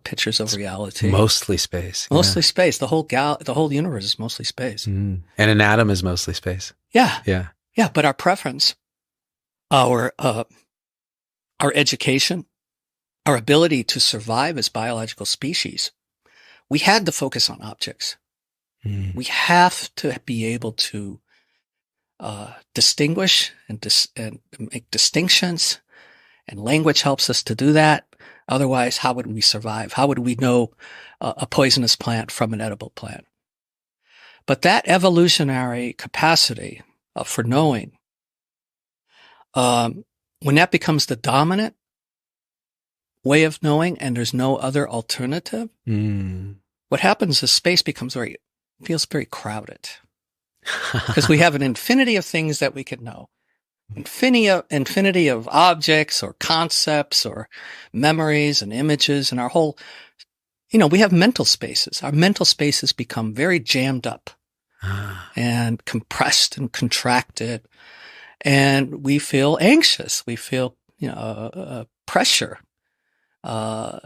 [SPEAKER 2] pictures of reality.
[SPEAKER 1] Mostly space.
[SPEAKER 2] Mostly space. The whole universe is mostly space.
[SPEAKER 1] And an atom is mostly space.
[SPEAKER 2] Yeah.
[SPEAKER 1] Yeah.
[SPEAKER 2] Yeah. But our preference, our education, our ability to survive as biological species, we had to focus on objects. We have to be able to distinguish and make distinctions, and language helps us to do that. Otherwise, how would we survive? How would we know a poisonous plant from an edible plant? But that evolutionary capacity for knowing, when that becomes the dominant way of knowing and there's no other alternative, what happens is space feels very crowded because we have an infinity of things that we can know. Infinity of objects or concepts or memories and images, and our whole, we have mental spaces. Our mental spaces become very jammed up and compressed and contracted, and we feel anxious. We feel, pressure. My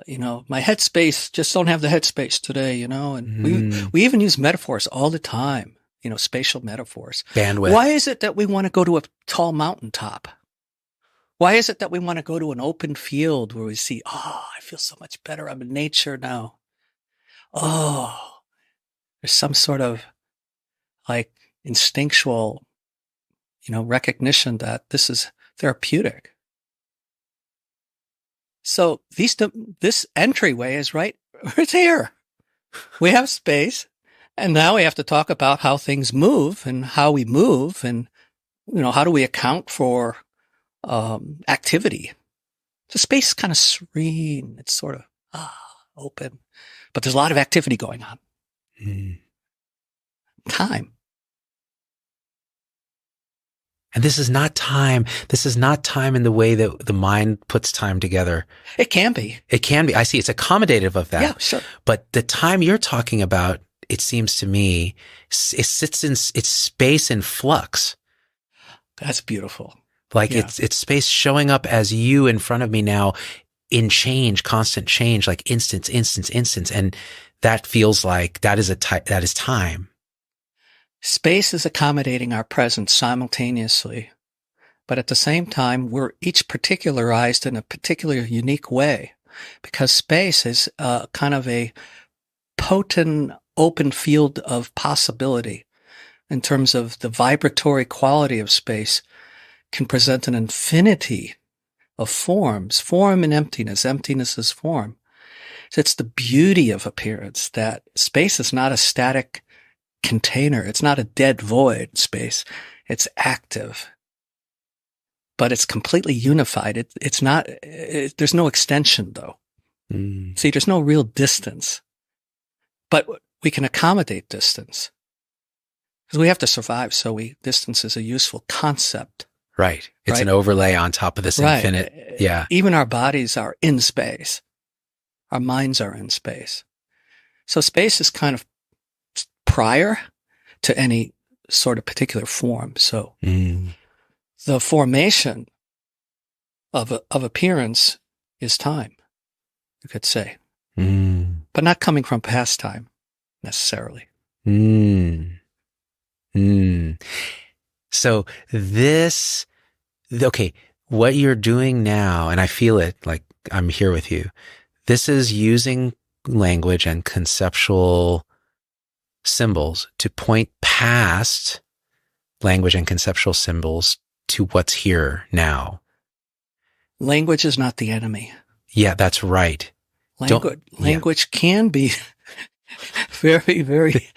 [SPEAKER 2] headspace, just don't have the headspace today, and we even use metaphors all the time, spatial metaphors.
[SPEAKER 1] Bandwidth.
[SPEAKER 2] Why is it that we want to go to a tall mountaintop? Why is it that we want to go to an open field where we see, I feel so much better. I'm in nature now. Oh, there's some sort of like instinctual, recognition that this is therapeutic. So this entryway is it's here. We have space, and now we have to talk about how things move and how we move, and how do we account for activity. The space is kind of serene. It's sort of open, but there's a lot of activity going on. Time.
[SPEAKER 1] And this is not time. This is not time in the way that the mind puts time together.
[SPEAKER 2] It can be.
[SPEAKER 1] It can be. I see. It's accommodative of that.
[SPEAKER 2] Yeah, sure.
[SPEAKER 1] But the time you're talking about, it seems to me, it sits in its space in flux.
[SPEAKER 2] That's beautiful.
[SPEAKER 1] Like it's space showing up as you in front of me now in change, constant change, like instance. And that feels like that is time.
[SPEAKER 2] Space is accommodating our presence simultaneously, but at the same time, we're each particularized in a particular unique way, because space is kind of a potent open field of possibility in terms of the vibratory quality of space can present an infinity of forms, form and emptiness. Emptiness is form. So it's the beauty of appearance that space is not a static container. It's not a dead void space. It's active, but it's completely unified. It's not, there's no extension though. See, there's no real distance, but we can accommodate distance because we have to survive. So distance is a useful concept.
[SPEAKER 1] Right. It's an overlay on top of this infinite. Yeah.
[SPEAKER 2] Even our bodies are in space. Our minds are in space. So space is kind of prior to any sort of particular form. So the formation of appearance is time, you could say, but not coming from past time necessarily.
[SPEAKER 1] So what you're doing now, and I feel it like I'm here with you, this is using language and conceptual symbols to point past language and conceptual symbols to what's here now.
[SPEAKER 2] Language is not the enemy.
[SPEAKER 1] Yeah, that's right.
[SPEAKER 2] Language can be very, very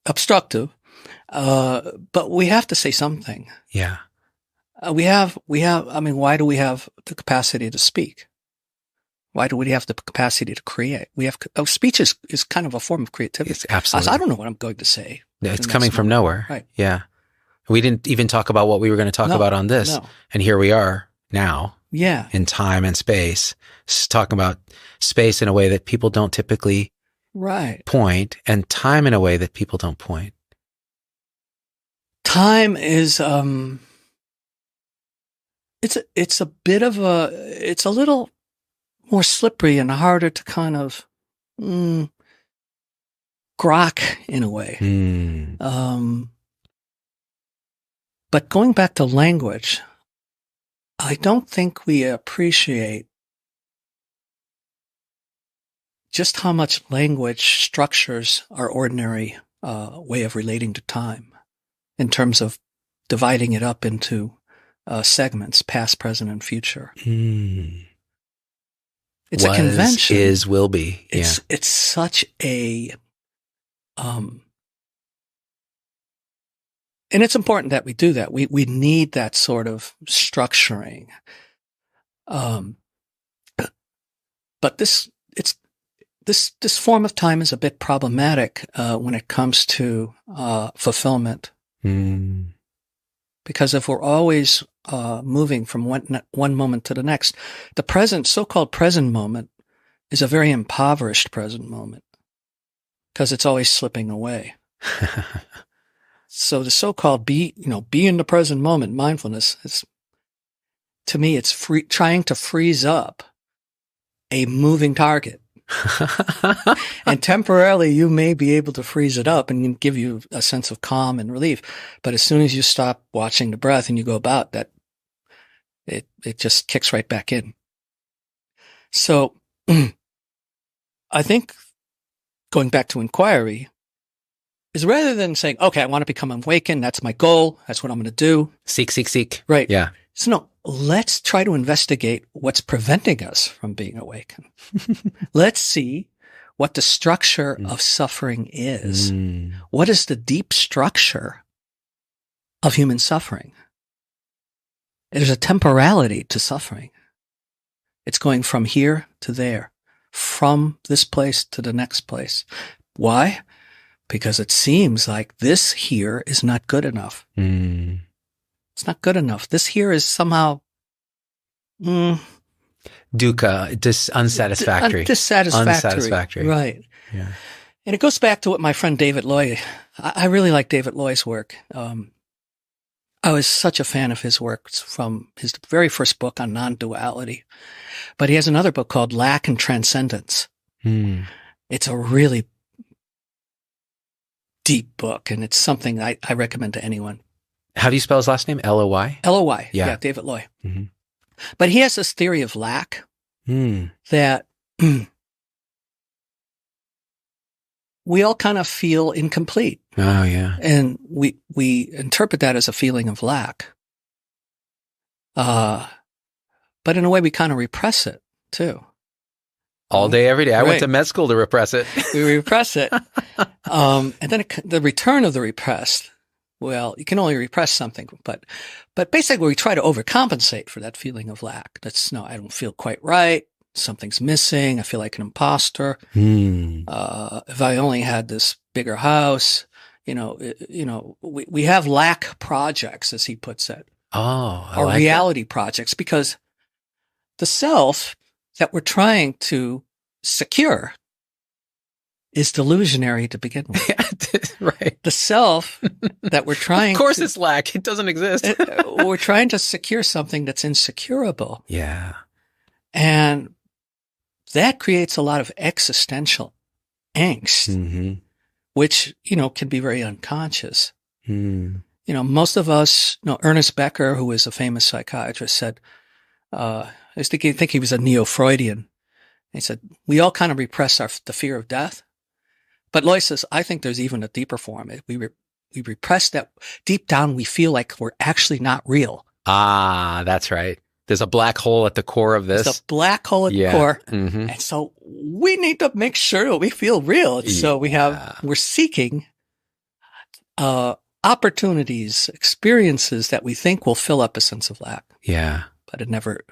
[SPEAKER 2] obstructive, but we have to say something.
[SPEAKER 1] Yeah.
[SPEAKER 2] We have, I mean, why do we have the capacity to speak? Why do we have the capacity to create? We have, speech is kind of a form of creativity.
[SPEAKER 1] It's absolutely.
[SPEAKER 2] I don't know what I'm going to say.
[SPEAKER 1] It's coming from nowhere.
[SPEAKER 2] Right.
[SPEAKER 1] Yeah. We didn't even talk about what we were going to talk about on this.
[SPEAKER 2] No.
[SPEAKER 1] And here we are now.
[SPEAKER 2] Yeah.
[SPEAKER 1] In time and space. Talking about space in a way that people don't typically point, and time in a way that people don't point.
[SPEAKER 2] Time is, it's a bit of it's a little more slippery and harder to kind of grok in a way. But going back to language, I don't think we appreciate just how much language structures our ordinary way of relating to time in terms of dividing it up into segments, past, present, and future. It's a convention.
[SPEAKER 1] Is, will be.
[SPEAKER 2] It's such a, and it's important that we do that. We need that sort of structuring. But this form of time is a bit problematic, when it comes to, fulfillment. Because if we're always, moving from one moment to the next, the present, so-called present moment is a very impoverished present moment because it's always slipping away. So the so-called be in the present moment, mindfulness, to me, it's trying to freeze up a moving target. And temporarily, you may be able to freeze it up and give you a sense of calm and relief. But as soon as you stop watching the breath and you go about that, it just kicks right back in. So I think going back to inquiry is rather than saying, okay, I want to become awakened. That's my goal. That's what I'm going to do.
[SPEAKER 1] Seek.
[SPEAKER 2] Right.
[SPEAKER 1] Yeah.
[SPEAKER 2] So no, let's try to investigate what's preventing us from being awakened. Let's see what the structure of suffering is. What is the deep structure of human suffering? There's a temporality to suffering. It's going from here to there, from this place to the next place. Why? Because it seems like this here is not good enough. It's not good enough. This here is somehow
[SPEAKER 1] dukkha, unsatisfactory.
[SPEAKER 2] Dissatisfactory. Right.
[SPEAKER 1] Yeah.
[SPEAKER 2] And it goes back to what my friend David Loy, I really like David Loy's work. I was such a fan of his work from his very first book on non-duality. But he has another book called Lack and Transcendence. It's a really deep book, and it's something I recommend to anyone.
[SPEAKER 1] How do you spell his last name? L-O-Y?
[SPEAKER 2] L-O-Y.
[SPEAKER 1] Yeah.
[SPEAKER 2] Yeah, David Loy. But he has this theory of lack that we all kind of feel incomplete.
[SPEAKER 1] Oh, yeah.
[SPEAKER 2] And we interpret that as a feeling of lack. But in a way, we kind of repress it, too.
[SPEAKER 1] All day, every day. I went to med school to repress it.
[SPEAKER 2] We repress it. And then the return of the repressed, well, you can only repress something, but basically we try to overcompensate for that feeling of lack. That's, no, I don't feel quite right. Something's missing. I feel like an imposter. If I only had this bigger house, we have lack projects, as he puts it.
[SPEAKER 1] Oh,
[SPEAKER 2] or like reality projects, because the self that we're trying to secure is delusionary to begin with.
[SPEAKER 1] Right.
[SPEAKER 2] The self that we're trying
[SPEAKER 1] of course it's lack. It doesn't exist.
[SPEAKER 2] We're trying to secure something that's insecurable.
[SPEAKER 1] Yeah.
[SPEAKER 2] And that creates a lot of existential angst, which, can be very unconscious. Most of us, Ernest Becker, who is a famous psychiatrist, said, I think he was a neo-Freudian. He said, we all kind of repress the fear of death. But Loy says, I think there's even a deeper form. We repress that. Deep down, we feel like we're actually not real.
[SPEAKER 1] Ah, that's right. There's a black hole at the core of this.
[SPEAKER 2] There's a black hole at the core. And so we need to make sure that we feel real. So we're seeking opportunities, experiences that we think will fill up a sense of lack.
[SPEAKER 1] Yeah.
[SPEAKER 2] But it never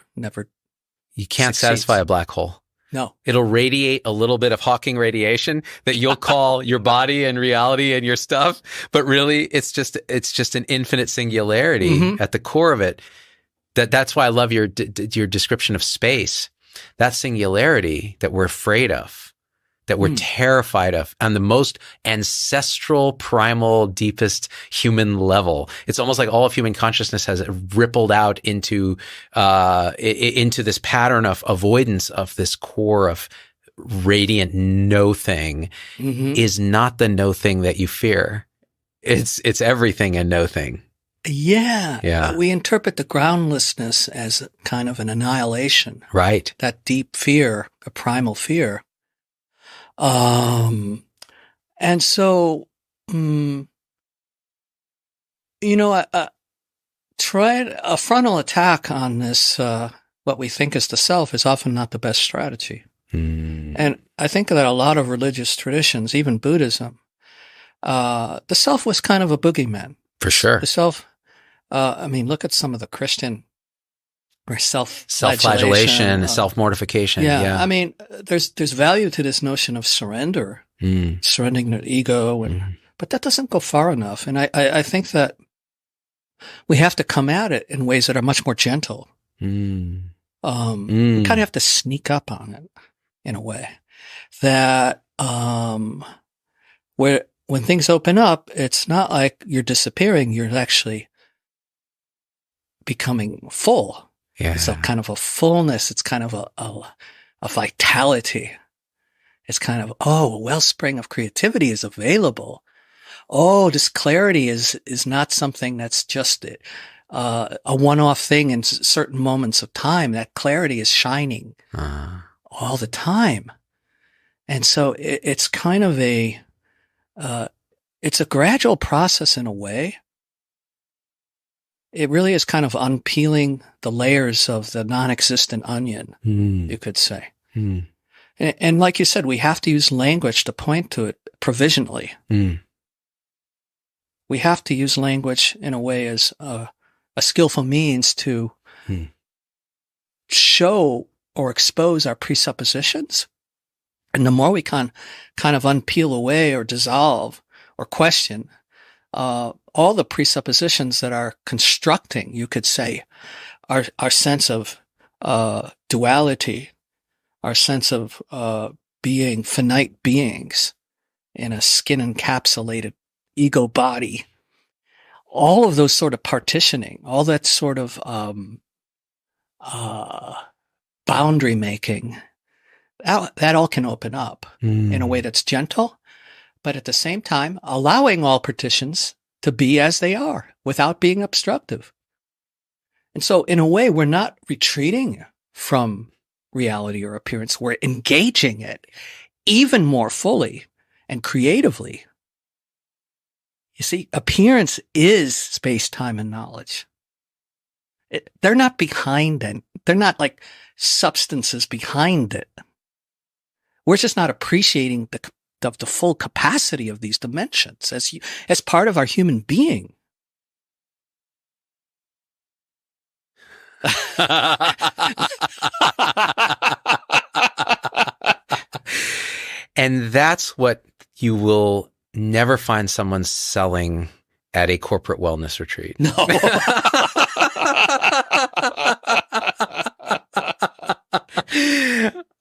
[SPEAKER 1] you can't
[SPEAKER 2] succeeds.
[SPEAKER 1] Satisfy a black hole.
[SPEAKER 2] No.
[SPEAKER 1] It'll radiate a little bit of Hawking radiation that you'll call your body and reality and your stuff. But really, it's just an infinite singularity at the core of it. That's why I love your description of space. That singularity that we're afraid of, that we're terrified of on the most ancestral, primal, deepest human level. It's almost like all of human consciousness has rippled out into this pattern of avoidance of this core of radiant no thing is not the no thing that you fear. It's everything and no thing.
[SPEAKER 2] Yeah. We interpret the groundlessness as kind of an annihilation.
[SPEAKER 1] Right.
[SPEAKER 2] That deep fear, a primal fear. And so, try a frontal attack on this, what we think is the self is often not the best strategy. And I think that a lot of religious traditions, even Buddhism, the self was kind of a boogeyman.
[SPEAKER 1] For sure.
[SPEAKER 2] The self, look at some of the Christian or
[SPEAKER 1] self-flagellation, self-mortification.
[SPEAKER 2] Yeah. There's value to this notion of surrender, surrendering the ego, but that doesn't go far enough. And I think that we have to come at it in ways that are much more gentle. We kind of have to sneak up on it in a way that, where when things open up, it's not like you're disappearing. You're actually becoming full.
[SPEAKER 1] Yeah.
[SPEAKER 2] It's a kind of a fullness. It's kind of a vitality. It's kind of, oh, a wellspring of creativity is available. Oh, this clarity is not something that's just a one-off thing in certain moments of time. That clarity is shining all the time. And so it's kind of it's a gradual process in a way. It really is kind of unpeeling the layers of the non-existent onion, you could say. And like you said, we have to use language to point to it provisionally. We have to use language in a way as a skillful means to show or expose our presuppositions. And the more we can kind of unpeel away or dissolve or question all the presuppositions that are constructing, you could say, our sense of duality, our sense of being finite beings in a skin-encapsulated ego body, all of those sort of partitioning, all that sort of boundary making, that all can open up in a way that's gentle, but at the same time allowing all partitions to be as they are without being obstructive. And so in a way, we're not retreating from reality or appearance. We're engaging it even more fully and creatively. You see, appearance is space, time, and knowledge. They're not behind it. They're not like substances behind it. We're just not appreciating the full capacity of these dimensions as part of our human being.
[SPEAKER 1] And that's what you will never find someone selling at a corporate wellness retreat.
[SPEAKER 2] No.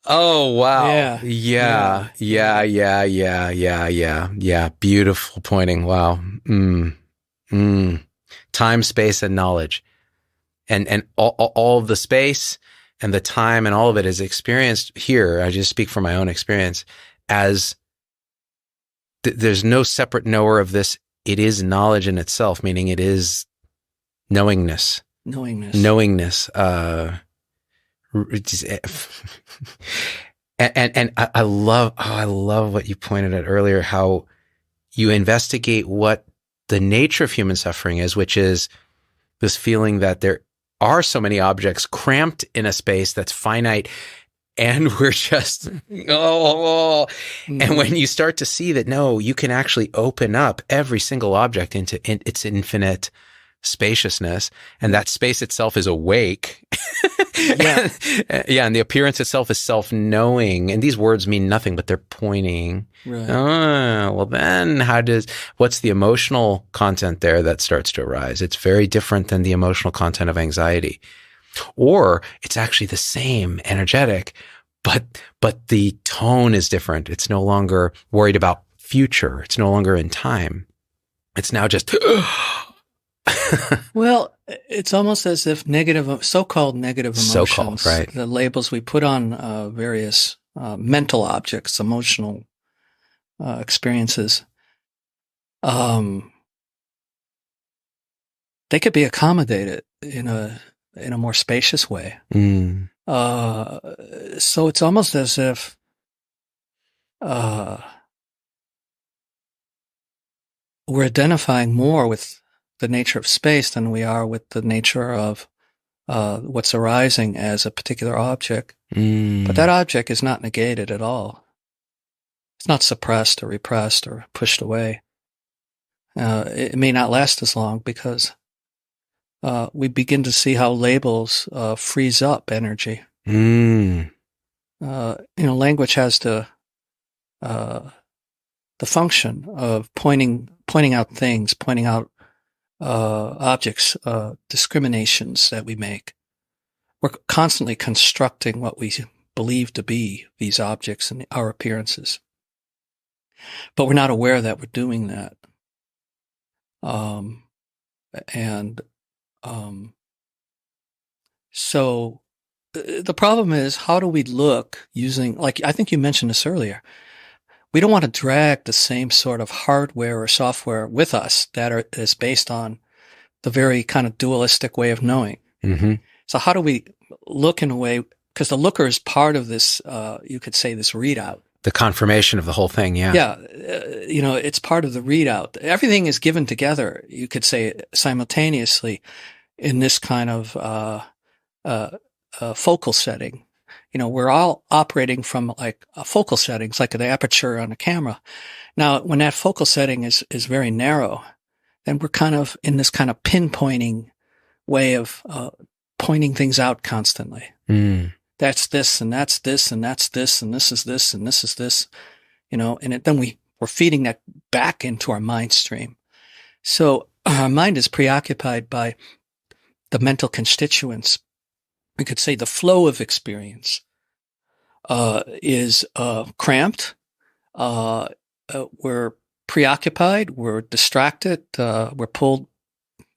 [SPEAKER 1] Oh, wow.
[SPEAKER 2] Yeah.
[SPEAKER 1] Yeah. Beautiful pointing. Wow. Time, space, and knowledge. And all of the space and the time and all of it is experienced here. I just speak from my own experience as there's no separate knower of this. It is knowledge in itself, meaning it is knowingness. And I love what you pointed out earlier, how you investigate what the nature of human suffering is, which is this feeling that there are so many objects cramped in a space that's finite, and we're just, And when you start to see that, no, you can actually open up every single object into its infinite spaciousness, and that space itself is awake. And the appearance itself is self-knowing, and these words mean nothing, but they're pointing.
[SPEAKER 2] Right.
[SPEAKER 1] Well, then what's the emotional content there that starts to arise? It's very different than the emotional content of anxiety. Or it's actually the same, energetic, but the tone is different. It's no longer worried about future. It's no longer in time. It's now just
[SPEAKER 2] Well, it's almost as if so-called negative emotions,
[SPEAKER 1] right,
[SPEAKER 2] the labels we put on various mental objects, emotional experiences, they could be accommodated in a more spacious way. So it's almost as if we're identifying more with the nature of space than we are with the nature of what's arising as a particular object. But that object is not negated at all. It's not suppressed or repressed or pushed away. It may not last as long because we begin to see how labels freeze up energy. Language has the function of pointing out things, pointing out objects, discriminations that we make. We're constantly constructing what we believe to be these objects and our appearances. But we're not aware that we're doing that. So the problem is, how do we look using, like, I think you mentioned this earlier. We don't want to drag the same sort of hardware or software with us that is based on the very kind of dualistic way of knowing.
[SPEAKER 1] Mm-hmm.
[SPEAKER 2] So how do we look in a way, because the looker is part of this, you could say, this readout.
[SPEAKER 1] The confirmation of the whole thing, yeah.
[SPEAKER 2] Yeah, it's part of the readout. Everything is given together, you could say, simultaneously in this kind of focal setting. We're all operating from like focal settings, like the aperture on a camera. Now, when that focal setting is very narrow, then we're kind of in this kind of pinpointing way of pointing things out constantly.
[SPEAKER 1] Mm.
[SPEAKER 2] That's this, and that's this, and that's this, and this is this, and this is this, and then we're feeding that back into our mind stream. So our mind is preoccupied by the mental constituents. We could say the flow of experience is cramped. We're preoccupied. We're distracted. We're pulled,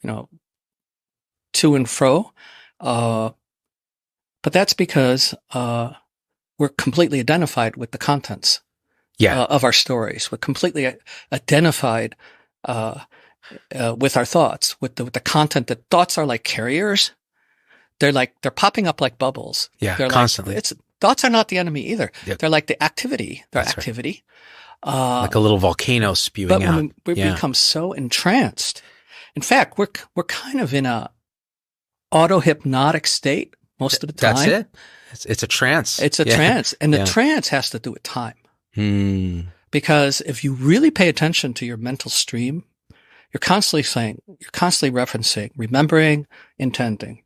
[SPEAKER 2] to and fro. But that's because we're completely identified with the contents of our stories. We're completely identified with our thoughts, with the content. The thoughts are like carriers. They're popping up like bubbles.
[SPEAKER 1] Yeah,
[SPEAKER 2] they're
[SPEAKER 1] constantly.
[SPEAKER 2] Thoughts are not the enemy either.
[SPEAKER 1] Yep.
[SPEAKER 2] They're like the activity. They're
[SPEAKER 1] That's
[SPEAKER 2] activity.
[SPEAKER 1] Right. Like a little volcano spewing
[SPEAKER 2] but
[SPEAKER 1] out.
[SPEAKER 2] When we become so entranced, in fact, we're kind of in a auto-hypnotic state most of the time.
[SPEAKER 1] That's it. It's a trance.
[SPEAKER 2] It's a trance. And the trance has to do with time.
[SPEAKER 1] Mm.
[SPEAKER 2] Because if you really pay attention to your mental stream, you're constantly referencing, remembering, intending.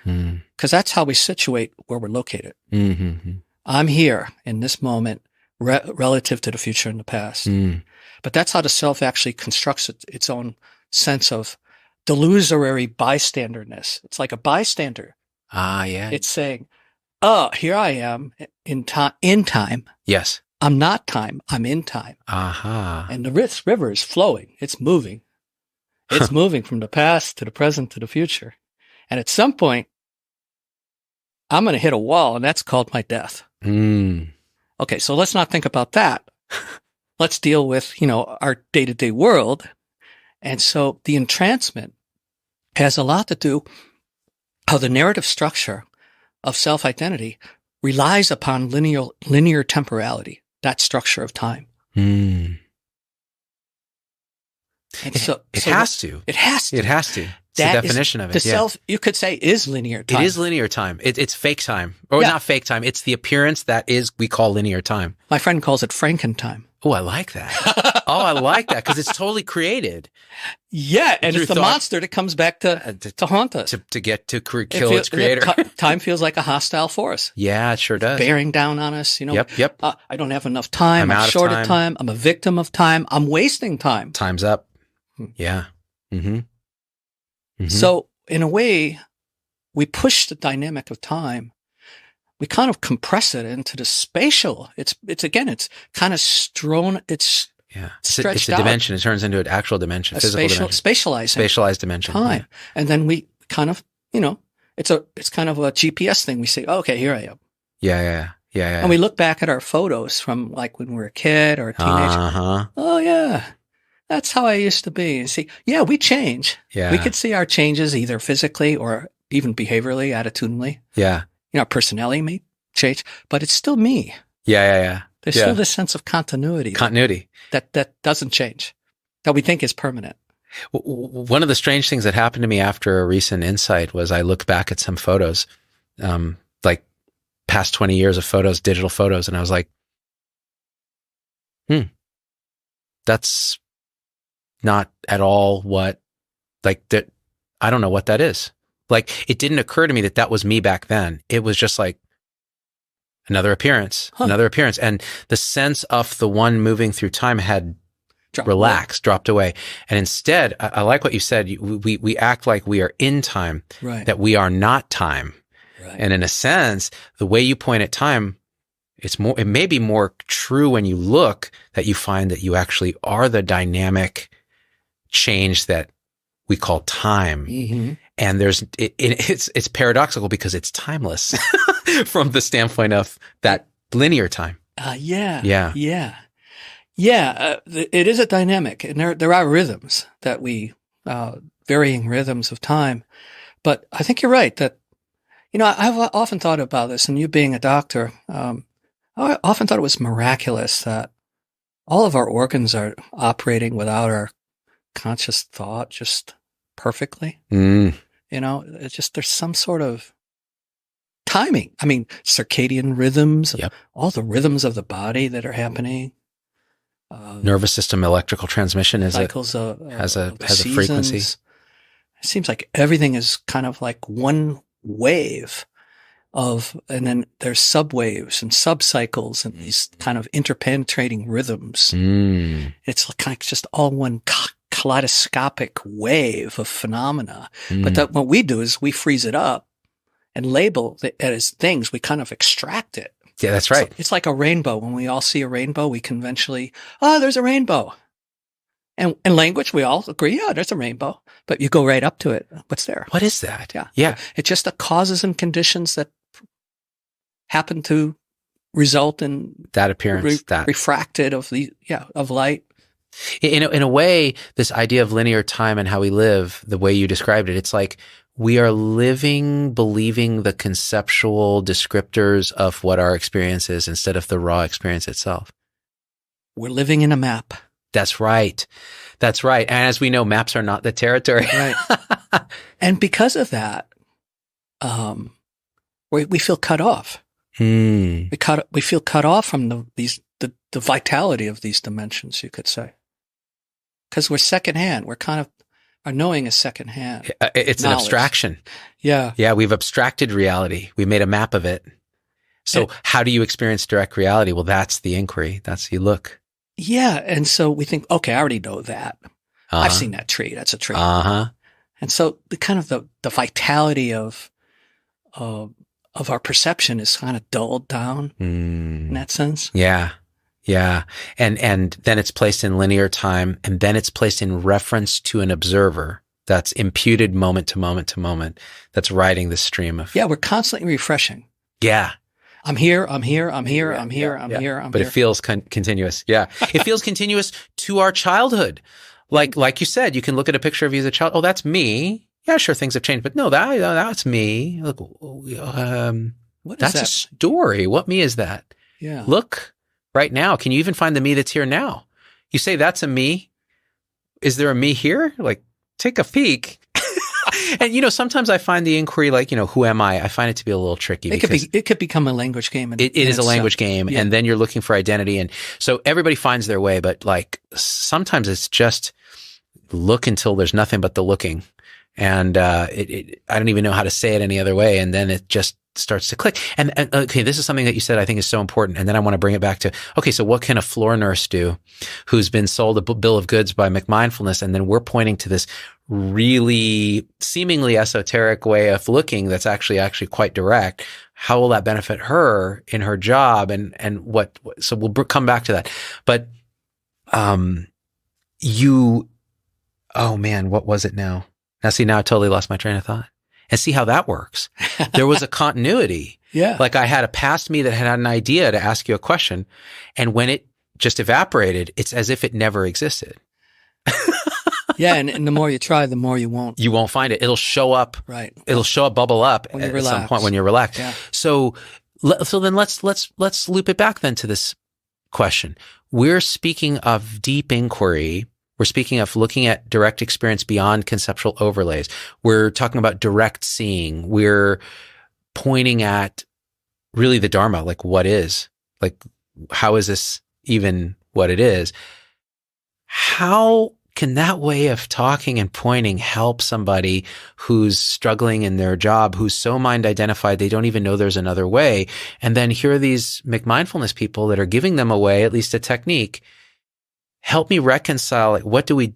[SPEAKER 2] Because that's how we situate where we're located.
[SPEAKER 1] Mm-hmm.
[SPEAKER 2] I'm here in this moment relative to the future and the past.
[SPEAKER 1] Mm.
[SPEAKER 2] But that's how the self actually constructs its own sense of delusory bystanderness. It's like a bystander.
[SPEAKER 1] Ah, yeah.
[SPEAKER 2] It's saying, oh, here I am in time.
[SPEAKER 1] Yes.
[SPEAKER 2] I'm not time. I'm in time.
[SPEAKER 1] Aha.
[SPEAKER 2] And the river is flowing. It's moving. It's moving from the past to the present to the future. And at some point, I'm going to hit a wall, and that's called my death.
[SPEAKER 1] Mm.
[SPEAKER 2] Okay, so let's not think about that. Let's deal with, our day-to-day world. And so the entrancement has a lot to do how the narrative structure of self-identity relies upon linear temporality, that structure of time.
[SPEAKER 1] Mm.
[SPEAKER 2] And
[SPEAKER 1] it has to.
[SPEAKER 2] It has to.
[SPEAKER 1] It has to. It's the definition of it.
[SPEAKER 2] The self, you could say, is linear time.
[SPEAKER 1] It is linear time. It's fake time. Or not fake time. It's the appearance that we call linear time.
[SPEAKER 2] My friend calls it Frankentime.
[SPEAKER 1] Oh, I like that. I like that because it's totally created.
[SPEAKER 2] Yeah, and it's the monster that comes back to haunt us.
[SPEAKER 1] To kill its creator.
[SPEAKER 2] Time feels like a hostile force.
[SPEAKER 1] Yeah, it sure does.
[SPEAKER 2] Bearing down on us,
[SPEAKER 1] Yep.
[SPEAKER 2] I don't have enough time. I'm short of time. I'm a victim of time. I'm wasting time.
[SPEAKER 1] Time's up. Yeah. Mm-hmm. Mm-hmm.
[SPEAKER 2] So, in a way, we push the dynamic of time. We kind of compress it into the spatial. It's kind of strewn. It's
[SPEAKER 1] stretched out. It's a dimension. It turns into an actual dimension, physical dimension. Spatialized dimension.
[SPEAKER 2] Time. Yeah. And then we kind of, it's kind of a GPS thing. We say, oh, okay, here I am.
[SPEAKER 1] Yeah.
[SPEAKER 2] And we look back at our photos from like when we were a kid or a teenager.
[SPEAKER 1] Uh-huh.
[SPEAKER 2] Oh, yeah. That's how I used to be. And see, we change.
[SPEAKER 1] Yeah.
[SPEAKER 2] We could see our changes either physically or even behaviorally, attitudinally.
[SPEAKER 1] Yeah.
[SPEAKER 2] Our personality may change, but it's still me.
[SPEAKER 1] Yeah.
[SPEAKER 2] There's still this sense of continuity. That doesn't change, that we think is permanent.
[SPEAKER 1] One of the strange things that happened to me after a recent insight was I looked back at some photos, like past 20 years of photos, digital photos, and I was like, that's not at all that. I don't know what that is. Like, it didn't occur to me that was me back then. It was just like another appearance. And the sense of the one moving through time had dropped away. And instead, I like what you said. We act like we are in time,
[SPEAKER 2] right.
[SPEAKER 1] That we are not time.
[SPEAKER 2] Right.
[SPEAKER 1] And in a sense, the way you point at time, it may be more true when you look that you find that you actually are the dynamic change that we call time.
[SPEAKER 2] Mm-hmm.
[SPEAKER 1] And it's paradoxical because it's timeless from the standpoint of that linear time.
[SPEAKER 2] Yeah. It is a dynamic, and there are rhythms that varying rhythms of time. But I think you're right that, I've often thought about this, and you being a doctor, I often thought it was miraculous that all of our organs are operating without our conscious thought just perfectly. It's just, there's some sort of timing. I mean, circadian rhythms,
[SPEAKER 1] yep.
[SPEAKER 2] all the rhythms of the body that are happening.
[SPEAKER 1] Nervous system electrical transmission has a frequency.
[SPEAKER 2] It seems like everything is kind of like one wave and then there's subwaves and subcycles and these kind of interpenetrating rhythms. It's kind of just all one kaleidoscopic wave of phenomena. But what we do is we freeze it up and label it as things. We kind of extract it.
[SPEAKER 1] Yeah, that's right.
[SPEAKER 2] It's like a rainbow. When we all see a rainbow, we conventionally, there's a rainbow. And in language, we all agree, there's a rainbow. But you go right up to it. What's there?
[SPEAKER 1] What is that?
[SPEAKER 2] Yeah. It's just the causes and conditions that happen to result in
[SPEAKER 1] that appearance,
[SPEAKER 2] refracted of light.
[SPEAKER 1] In a way, this idea of linear time and how we live, the way you described it, it's like we are living, believing the conceptual descriptors of what our experience is instead of the raw experience itself.
[SPEAKER 2] We're living in a map.
[SPEAKER 1] That's right. And as we know, maps are not the territory.
[SPEAKER 2] Right. And because of that, we feel cut off. We feel cut off from the vitality of these dimensions, you could say. Because we're secondhand. We're kind of, our knowing is secondhand.
[SPEAKER 1] It's knowledge. An abstraction.
[SPEAKER 2] Yeah.
[SPEAKER 1] Yeah, we've abstracted reality. We made a map of it. So how do you experience direct reality? Well, that's the inquiry. That's you look.
[SPEAKER 2] Yeah. And so we think, okay, I already know that. I've seen that tree. That's a tree. And so the kind of the vitality of our perception is kind of dulled down in that sense.
[SPEAKER 1] Yeah. Yeah. And then it's placed in linear time, and then it's placed in reference to an observer that's imputed moment to moment to moment, that's riding the stream of.
[SPEAKER 2] Yeah. We're constantly refreshing.
[SPEAKER 1] Yeah.
[SPEAKER 2] I'm here. I'm here.
[SPEAKER 1] But it feels continuous. Yeah. It feels continuous to our childhood. Like you said, you can look at a picture of you as a child. Oh, that's me. Yeah, sure. Things have changed, but no, that's me. Look, that's a story. What me is that?
[SPEAKER 2] Yeah.
[SPEAKER 1] Look right now. Can you even find the me that's here now? You say that's a me. Is there a me here? Like, take a peek. And, sometimes I find the inquiry, like, who am I? I find it to be a little tricky.
[SPEAKER 2] It could become a language game.
[SPEAKER 1] It is a language game. Yeah. And then you're looking for identity. And so everybody finds their way, but like sometimes it's just look until there's nothing but the looking. And, I don't even know how to say it any other way. And then it just starts to click. And okay, this is something that you said I think is so important. And then I want to bring it back to, okay, so what can a floor nurse do who's been sold a bill of goods by McMindfulness? And then we're pointing to this really seemingly esoteric way of looking that's actually quite direct. How will that benefit her in her job? And what, so we'll come back to that. But, oh man, what was it now? Now I totally lost my train of thought. And see how that works. There was a continuity.
[SPEAKER 2] Yeah.
[SPEAKER 1] Like I had a past me that had an idea to ask you a question. And when it just evaporated, it's as if it never existed.
[SPEAKER 2] Yeah. And the more you try, the more you won't.
[SPEAKER 1] You won't find it. It'll show up.
[SPEAKER 2] Right.
[SPEAKER 1] It'll show up, bubble up at some point when you're relaxed.
[SPEAKER 2] Yeah.
[SPEAKER 1] So then let's loop it back then to this question. We're speaking of deep inquiry. We're speaking of looking at direct experience beyond conceptual overlays. We're talking about direct seeing. We're pointing at really the Dharma, like what is, like how is this even what it is? How can that way of talking and pointing help somebody who's struggling in their job, who's so mind identified they don't even know there's another way? And then here are these McMindfulness people that are giving them away, at least a technique. Help me reconcile, like, what do we,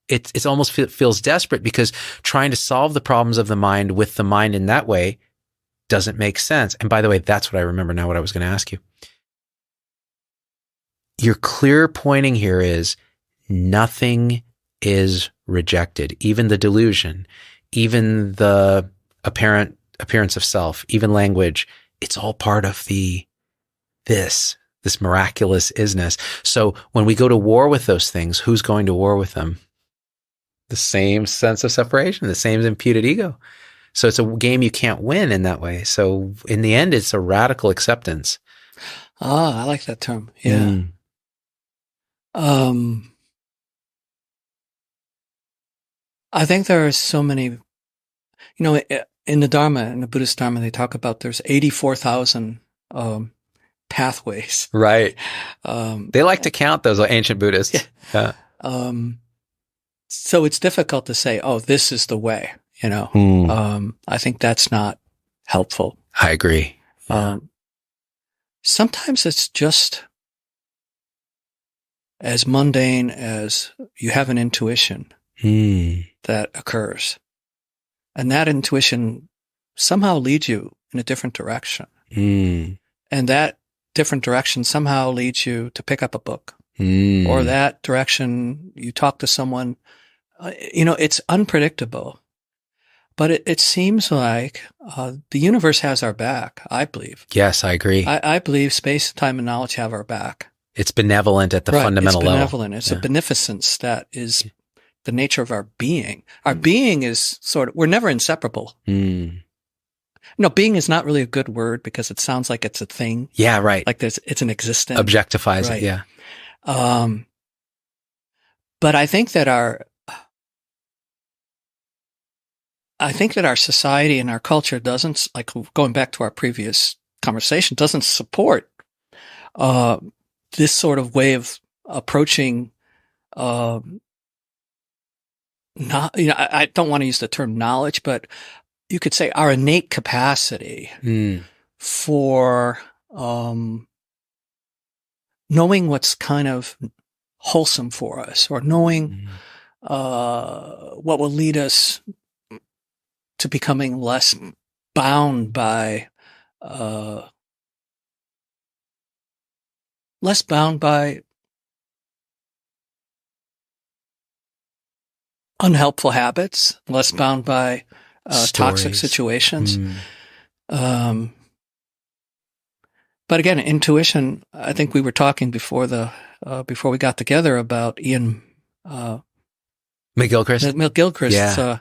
[SPEAKER 1] it's almost feels desperate because trying to solve the problems of the mind with the mind in that way doesn't make sense. And by the way, that's what I remember now, what I was going to ask you. Your clear pointing here is nothing is rejected. Even the delusion, even the appearance of self, even language, it's all part of this miraculous isness. So when we go to war with those things, who's going to war with them? The same sense of separation, the same imputed ego. So it's a game you can't win in that way. So in the end, it's a radical acceptance.
[SPEAKER 2] I like that term. Yeah. I think there are so many, in the Dharma, in the Buddhist Dharma, they talk about there's 84,000 pathways.
[SPEAKER 1] Right. They like to count those ancient Buddhists.
[SPEAKER 2] Yeah. So it's difficult to say, oh, this is the way, I think that's not helpful.
[SPEAKER 1] I agree. Yeah.
[SPEAKER 2] Sometimes it's just as mundane as you have an intuition that occurs. And that intuition somehow leads you in a different direction. And that different direction somehow leads you to pick up a book. Or that direction, you talk to someone. It's unpredictable. But it seems like the universe has our back, I believe.
[SPEAKER 1] Yes, I agree.
[SPEAKER 2] I believe space, time, and knowledge have our back.
[SPEAKER 1] It's benevolent at the fundamental level.
[SPEAKER 2] It's benevolent. It's a beneficence that is the nature of our being. Our being is we're never inseparable. No, being is not really a good word because it sounds like it's a thing.
[SPEAKER 1] Yeah, right.
[SPEAKER 2] Like it's an existence.
[SPEAKER 1] Objectifies it, yeah.
[SPEAKER 2] But I think that our society and our culture doesn't, like going back to our previous conversation, doesn't support this sort of way of approaching. I don't want to use the term knowledge, but you could say our innate capacity for knowing what's kind of wholesome for us, or knowing what will lead us to becoming less bound by unhelpful habits, less bound by toxic situations. But again, intuition, I think we were talking before we got together about Ian
[SPEAKER 1] McGilchrist.
[SPEAKER 2] Yeah.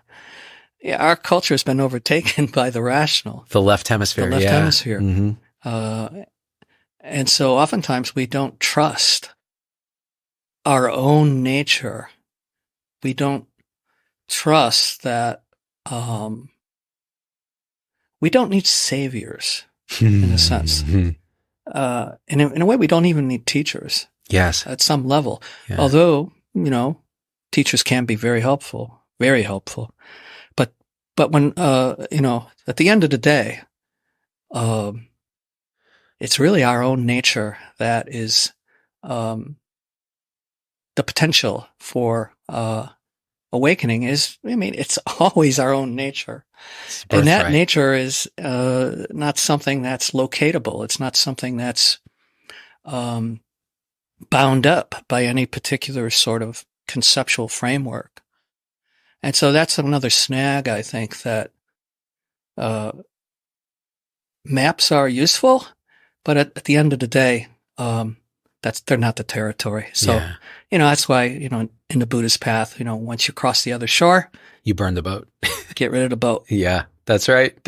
[SPEAKER 2] Our culture has been overtaken by the rational.
[SPEAKER 1] The left hemisphere.
[SPEAKER 2] And so oftentimes we don't trust our own nature. We don't trust that we don't need saviors in a sense. In a way, we don't even need teachers.
[SPEAKER 1] Yes.
[SPEAKER 2] At some level. Yeah. Although, teachers can be very helpful. But when, at the end of the day, it's really our own nature that is, the potential for, awakening is, it's always our own nature. And that nature is, not something that's locatable. It's not something that's, bound up by any particular sort of conceptual framework. And so that's another snag, I think, that maps are useful, but at the end of the day, they're not the territory. So, that's why, in the Buddhist path, once you cross the other shore,
[SPEAKER 1] you burn the boat.
[SPEAKER 2] Get rid of the boat.
[SPEAKER 1] Yeah, that's right.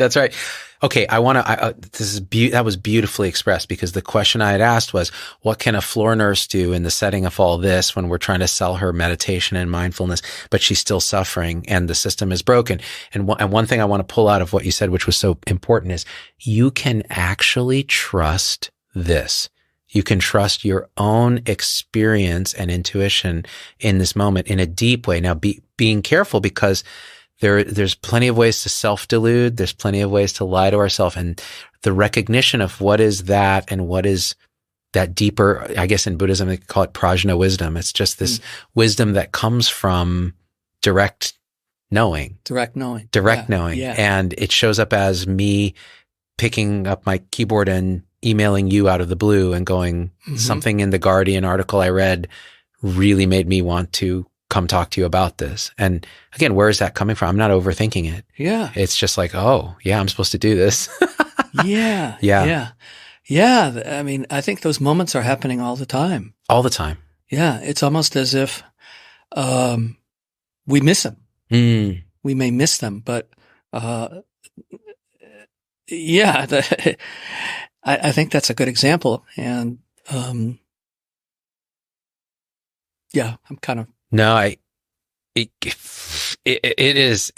[SPEAKER 1] Okay. That was beautifully expressed, because the question I had asked was, what can a floor nurse do in the setting of all this when we're trying to sell her meditation and mindfulness, but she's still suffering and the system is broken? And one thing I want to pull out of what you said, which was so important, is you can actually trust this. You can trust your own experience and intuition in this moment in a deep way. Now, being careful, because there's plenty of ways to self-delude. There's plenty of ways to lie to ourselves, and the recognition of what is that and what is that deeper, I guess in Buddhism, they call it prajna wisdom. It's just this wisdom that comes from direct knowing.
[SPEAKER 2] Yeah.
[SPEAKER 1] And it shows up as me picking up my keyboard and emailing you out of the blue and going, something in the Guardian article I read really made me want to come talk to you about this. And again, where is that coming from? I'm not overthinking it.
[SPEAKER 2] Yeah.
[SPEAKER 1] It's just like, oh, yeah, I'm supposed to do this.
[SPEAKER 2] Yeah.
[SPEAKER 1] Yeah.
[SPEAKER 2] Yeah. Yeah. I mean, I think those moments are happening all the time.
[SPEAKER 1] All the time.
[SPEAKER 2] Yeah. It's almost as if we miss them.
[SPEAKER 1] Mm.
[SPEAKER 2] We may miss them, but yeah, I think that's a good example. And yeah, I'm kind of.
[SPEAKER 1] No, it is,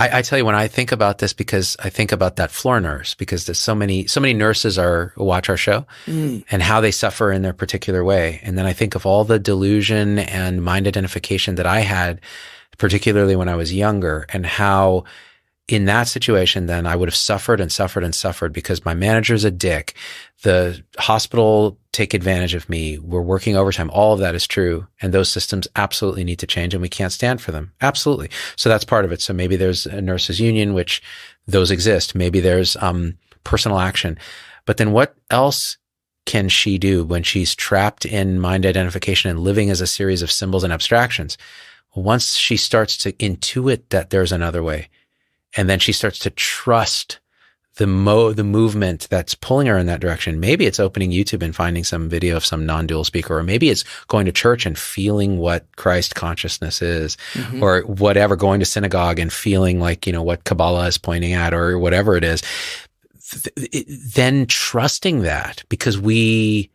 [SPEAKER 1] I tell you, when I think about this, because I think about that floor nurse, because there's so many nurses watch our show and how they suffer in their particular way. And then I think of all the delusion and mind identification that I had, particularly when I was younger, and how in that situation, then I would have suffered and suffered and suffered because my manager's a dick. The hospital take advantage of me. We're working overtime. All of that is true. And those systems absolutely need to change, and we can't stand for them. Absolutely. So that's part of it. So maybe there's a nurses union, which those exist. Maybe there's personal action. But then what else can she do when she's trapped in mind identification and living as a series of symbols and abstractions? Once she starts to intuit that there's another way, and then she starts to trust the movement that's pulling her in that direction. Maybe it's opening YouTube and finding some video of some non-dual speaker, or maybe it's going to church and feeling what Christ consciousness is, or whatever, going to synagogue and feeling like, what Kabbalah is pointing at, or whatever it is. Then trusting that, because we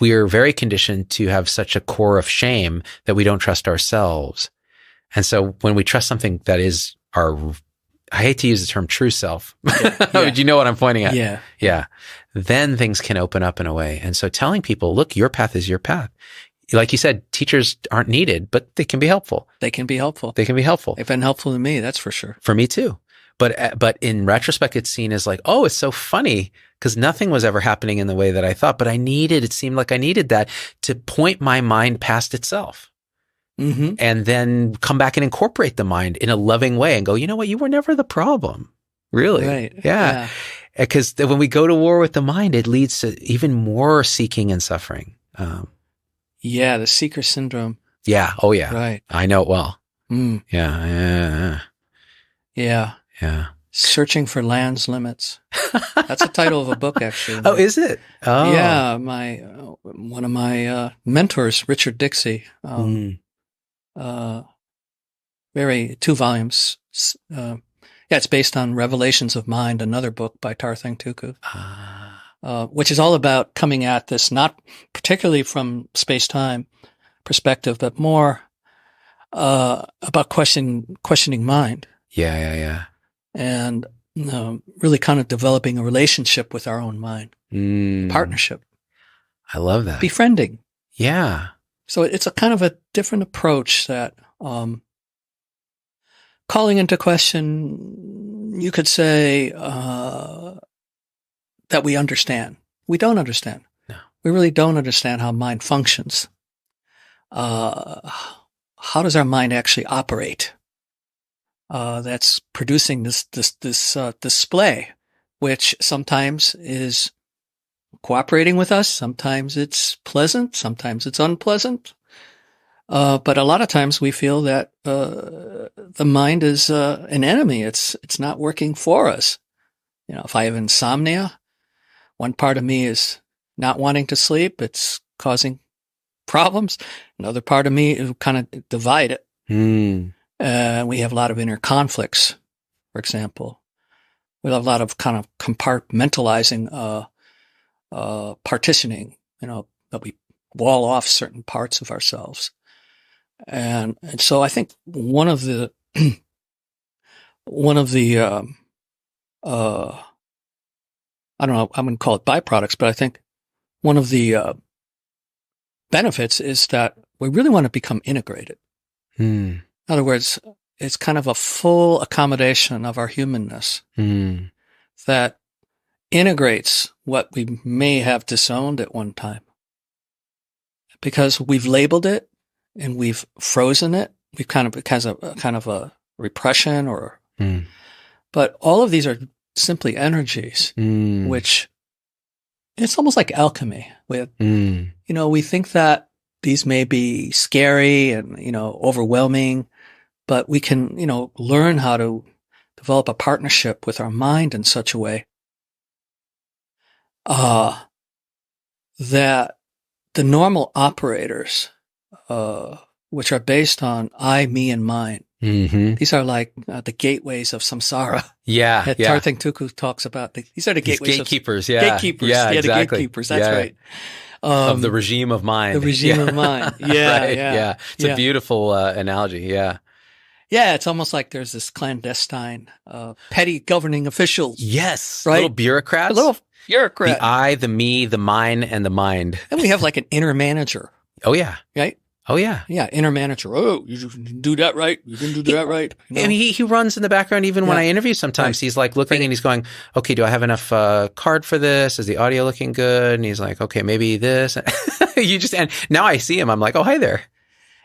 [SPEAKER 1] are very conditioned to have such a core of shame that we don't trust ourselves. And so when we trust something that is I hate to use the term true self, but you know what I'm pointing at?
[SPEAKER 2] Yeah.
[SPEAKER 1] Yeah. Then things can open up in a way. And so telling people, look, your path is your path. Like you said, teachers aren't needed, but they can be helpful.
[SPEAKER 2] They can be helpful.
[SPEAKER 1] They can be helpful.
[SPEAKER 2] They've been helpful to me, that's for sure.
[SPEAKER 1] For me too. But in retrospect, it's seen as like, oh, it's so funny because nothing was ever happening in the way that I thought, but it seemed like I needed that to point my mind past itself. And then come back and incorporate the mind in a loving way and go, you know what? You were never the problem. Really?
[SPEAKER 2] Right.
[SPEAKER 1] Yeah. Because when we go to war with the mind, it leads to even more seeking and suffering.
[SPEAKER 2] Yeah. The seeker syndrome.
[SPEAKER 1] Yeah. Oh, yeah.
[SPEAKER 2] Right.
[SPEAKER 1] I know it well.
[SPEAKER 2] Mm.
[SPEAKER 1] Yeah.
[SPEAKER 2] Yeah.
[SPEAKER 1] Yeah.
[SPEAKER 2] Searching for Land's Limits. That's the title of a book, actually.
[SPEAKER 1] Oh, is it? Oh.
[SPEAKER 2] Yeah. One of my mentors, Richard Dixie, 2 volumes. It's based on Revelations of Mind, another book by Tarthang Tuku, which is all about coming at this, not particularly from space-time perspective, but more about questioning mind.
[SPEAKER 1] Yeah.
[SPEAKER 2] And really kind of developing a relationship with our own mind. Partnership.
[SPEAKER 1] I love that.
[SPEAKER 2] Befriending.
[SPEAKER 1] Yeah.
[SPEAKER 2] So it's a kind of a different approach that calling into question, you could say, that we understand. We don't understand.
[SPEAKER 1] No.
[SPEAKER 2] We really don't understand how mind functions. How does our mind actually operate? That's producing this display, which sometimes is cooperating with us. Sometimes it's pleasant. Sometimes it's unpleasant. But a lot of times we feel that the mind is an enemy. It's not working for us. If I have insomnia, one part of me is not wanting to sleep. It's causing problems. Another part of me is kind of divided. We have a lot of inner conflicts, for example. We have a lot of kind of compartmentalizing, partitioning, that we wall off certain parts of ourselves. And so I think one of the I don't know, I'm going to call it byproducts, but I think one of the benefits is that we really want to become integrated. In other words, it's kind of a full accommodation of our humanness that integrates what we may have disowned at one time. Because we've labeled it and we've frozen it. We've kind of, because of kind of a repression but all of these are simply energies, which it's almost like alchemy. We think that these may be scary and, overwhelming, but we can, learn how to develop a partnership with our mind in such a way, that the normal operators, which are based on I, me, and mine, these are like the gateways of samsara.
[SPEAKER 1] Yeah.
[SPEAKER 2] That Tarthang Tuku talks about. These are the gateways.
[SPEAKER 1] Gatekeepers.
[SPEAKER 2] Gatekeepers.
[SPEAKER 1] Yeah, exactly.
[SPEAKER 2] The gatekeepers. That's right.
[SPEAKER 1] Of the regime of mind.
[SPEAKER 2] The regime of mind. Yeah.
[SPEAKER 1] Right.
[SPEAKER 2] Yeah.
[SPEAKER 1] It's a beautiful analogy. Yeah.
[SPEAKER 2] Yeah. It's almost like there's this clandestine, petty governing officials.
[SPEAKER 1] Yes.
[SPEAKER 2] Right.
[SPEAKER 1] Little bureaucrats.
[SPEAKER 2] Little bureaucrat.
[SPEAKER 1] The I, the me, the mine, and the mind.
[SPEAKER 2] And we have like an inner manager.
[SPEAKER 1] Oh, yeah.
[SPEAKER 2] Right?
[SPEAKER 1] Oh, yeah.
[SPEAKER 2] Yeah, inner manager. Oh, you didn't do that right. You didn't do that right.
[SPEAKER 1] And he runs in the background even when I interview sometimes. Right. He's like looking and he's going, okay, do I have enough card for this? Is the audio looking good? And he's like, okay, maybe this. And now I see him. I'm like, oh, hi there.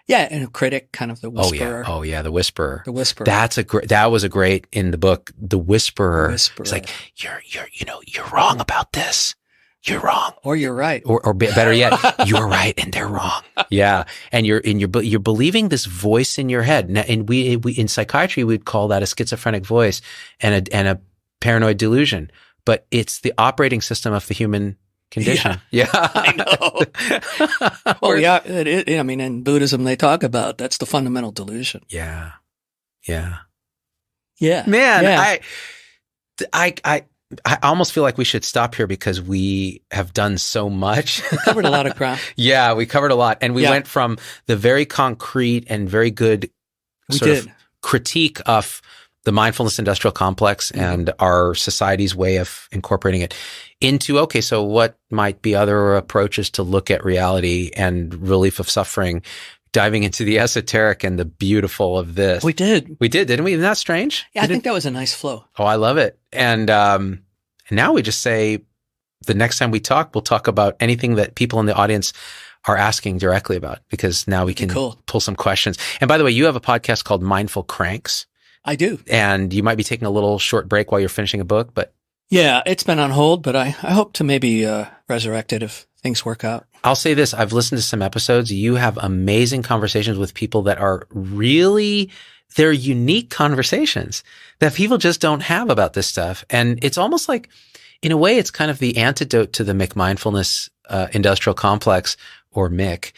[SPEAKER 2] Yeah, and a critic, kind of the whisperer.
[SPEAKER 1] Oh yeah, the whisperer.
[SPEAKER 2] The whisperer.
[SPEAKER 1] That was a great in the book. The whisperer.
[SPEAKER 2] It's like,
[SPEAKER 1] you're wrong about this. You're wrong.
[SPEAKER 2] Or you're right.
[SPEAKER 1] Or better yet, you're right and they're wrong. Yeah. And you're believing this voice in your head. And we in psychiatry, we'd call that a schizophrenic voice and a paranoid delusion, but it's the operating system of the human condition. Yeah.
[SPEAKER 2] I know. Well, yeah. In Buddhism, they talk about that's the fundamental delusion.
[SPEAKER 1] Yeah. Yeah.
[SPEAKER 2] Yeah.
[SPEAKER 1] Man,
[SPEAKER 2] yeah.
[SPEAKER 1] I almost feel like we should stop here because we have done so much.
[SPEAKER 2] We covered a lot of ground.
[SPEAKER 1] Yeah, we covered a lot. And we went from the very concrete and very good of critique of the mindfulness industrial complex and our society's way of incorporating it into, okay, so what might be other approaches to look at reality and relief of suffering, diving into the esoteric and the beautiful of this.
[SPEAKER 2] We did,
[SPEAKER 1] didn't we? Isn't that strange?
[SPEAKER 2] Yeah, I think that was a nice flow.
[SPEAKER 1] Oh, I love it. And now we just say the next time we talk, we'll talk about anything that people in the audience are asking directly about, because now we can pull some questions. And by the way, you have a podcast called Mindful Cranks.
[SPEAKER 2] I do.
[SPEAKER 1] And you might be taking a little short break while you're finishing a book, but.
[SPEAKER 2] Yeah, it's been on hold, but I hope to maybe resurrect it if things work out.
[SPEAKER 1] I'll say this. I've listened to some episodes. You have amazing conversations with people that are really, they're unique conversations that people just don't have about this stuff. And it's almost like, in a way, it's kind of the antidote to the McMindfulness industrial complex, or Mick,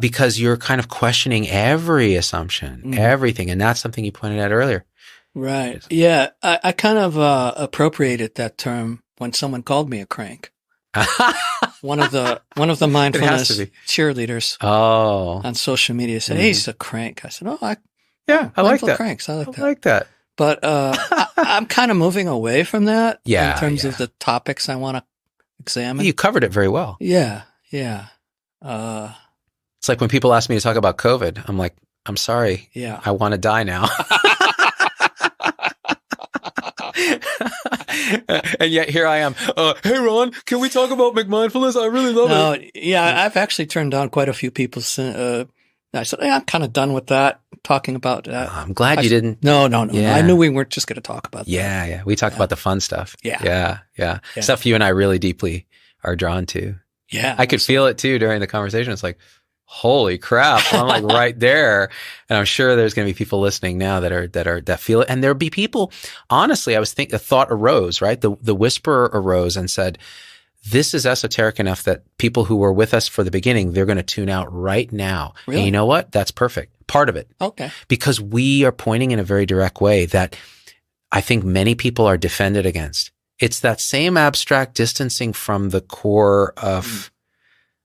[SPEAKER 1] because you're kind of questioning every assumption, everything. And that's something you pointed out earlier.
[SPEAKER 2] Right. Yeah. I kind of appropriated that term when someone called me a crank. One of the mindfulness cheerleaders on social media said, "Hey, he's a crank." I said, "Oh, I like that. Cranks. I like that." But I'm kind of moving away from that in terms of the topics I want to examine.
[SPEAKER 1] You covered it very well.
[SPEAKER 2] Yeah. Yeah.
[SPEAKER 1] It's like when people ask me to talk about COVID, I'm like, I'm sorry.
[SPEAKER 2] Yeah.
[SPEAKER 1] I want to die now. And yet here I am. Hey, Ron, can we talk about McMindfulness? I really love it.
[SPEAKER 2] Yeah, I've actually turned down quite a few people. I said, I'm kind of done with that, talking about that.
[SPEAKER 1] I'm glad you didn't.
[SPEAKER 2] No. Yeah. I knew we weren't just going to talk about that.
[SPEAKER 1] Yeah. We talk about the fun stuff.
[SPEAKER 2] Yeah.
[SPEAKER 1] Stuff you and I really deeply are drawn to.
[SPEAKER 2] Yeah.
[SPEAKER 1] I could feel it too during the conversation. It's like, holy crap. I'm like right there. And I'm sure there's going to be people listening now that feel it. And there'll be people, honestly, I was thinking, a thought arose, right? The whisperer arose and said, this is esoteric enough that people who were with us for the beginning, they're going to tune out right now.
[SPEAKER 2] Really?
[SPEAKER 1] And you know what? That's perfect. Part of it.
[SPEAKER 2] Okay.
[SPEAKER 1] Because we are pointing in a very direct way that I think many people are defended against. It's that same abstract distancing from the core of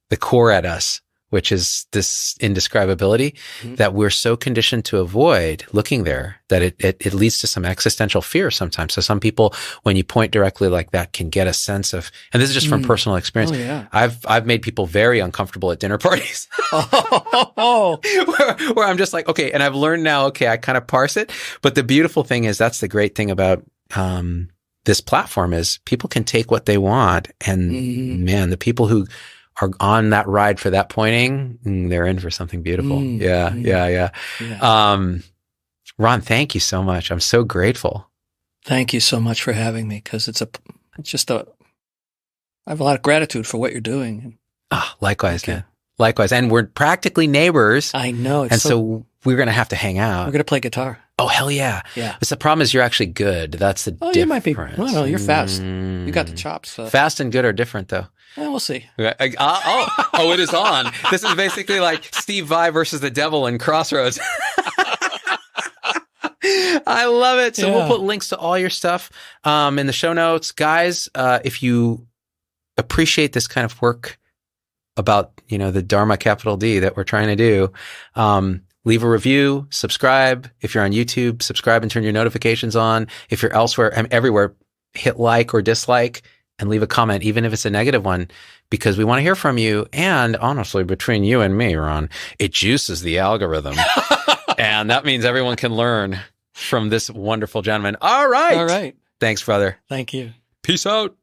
[SPEAKER 1] the core at us, which is this indescribability that we're so conditioned to avoid looking there that it leads to some existential fear sometimes. So some people, when you point directly like that, can get a sense of, and this is just from personal experience.
[SPEAKER 2] Oh, yeah.
[SPEAKER 1] I've made people very uncomfortable at dinner parties. where I'm just like, okay. And I've learned now, okay, I kind of parse it. But the beautiful thing is, that's the great thing about, this platform is people can take what they want. And man, the people who are on that ride for that pointing, they're in for something beautiful. Yeah. Ron, thank you so much. I'm so grateful.
[SPEAKER 2] Thank you so much for having me, because I have a lot of gratitude for what you're doing.
[SPEAKER 1] Likewise, man. Likewise. And we're practically neighbors.
[SPEAKER 2] I know.
[SPEAKER 1] And so we're going to have to hang out.
[SPEAKER 2] We're going to play guitar.
[SPEAKER 1] Oh, hell yeah.
[SPEAKER 2] Yeah.
[SPEAKER 1] But the problem is you're actually good. That's the difference.
[SPEAKER 2] You might be. Well, no, you're fast. You got the chops. So.
[SPEAKER 1] Fast and good are different, though.
[SPEAKER 2] Well, we'll see.
[SPEAKER 1] Oh, it is on. This is basically like Steve Vai versus the devil in Crossroads. I love it. So we'll put links to all your stuff in the show notes. Guys, if you appreciate this kind of work about, the Dharma capital D that we're trying to do, leave a review, subscribe. If you're on YouTube, subscribe and turn your notifications on. If you're elsewhere and everywhere, hit like or dislike and leave a comment, even if it's a negative one, because we want to hear from you. And honestly, between you and me, Ron, it juices the algorithm. And that means everyone can learn from this wonderful gentleman. All right.
[SPEAKER 2] All right.
[SPEAKER 1] Thanks, brother.
[SPEAKER 2] Thank you.
[SPEAKER 1] Peace out.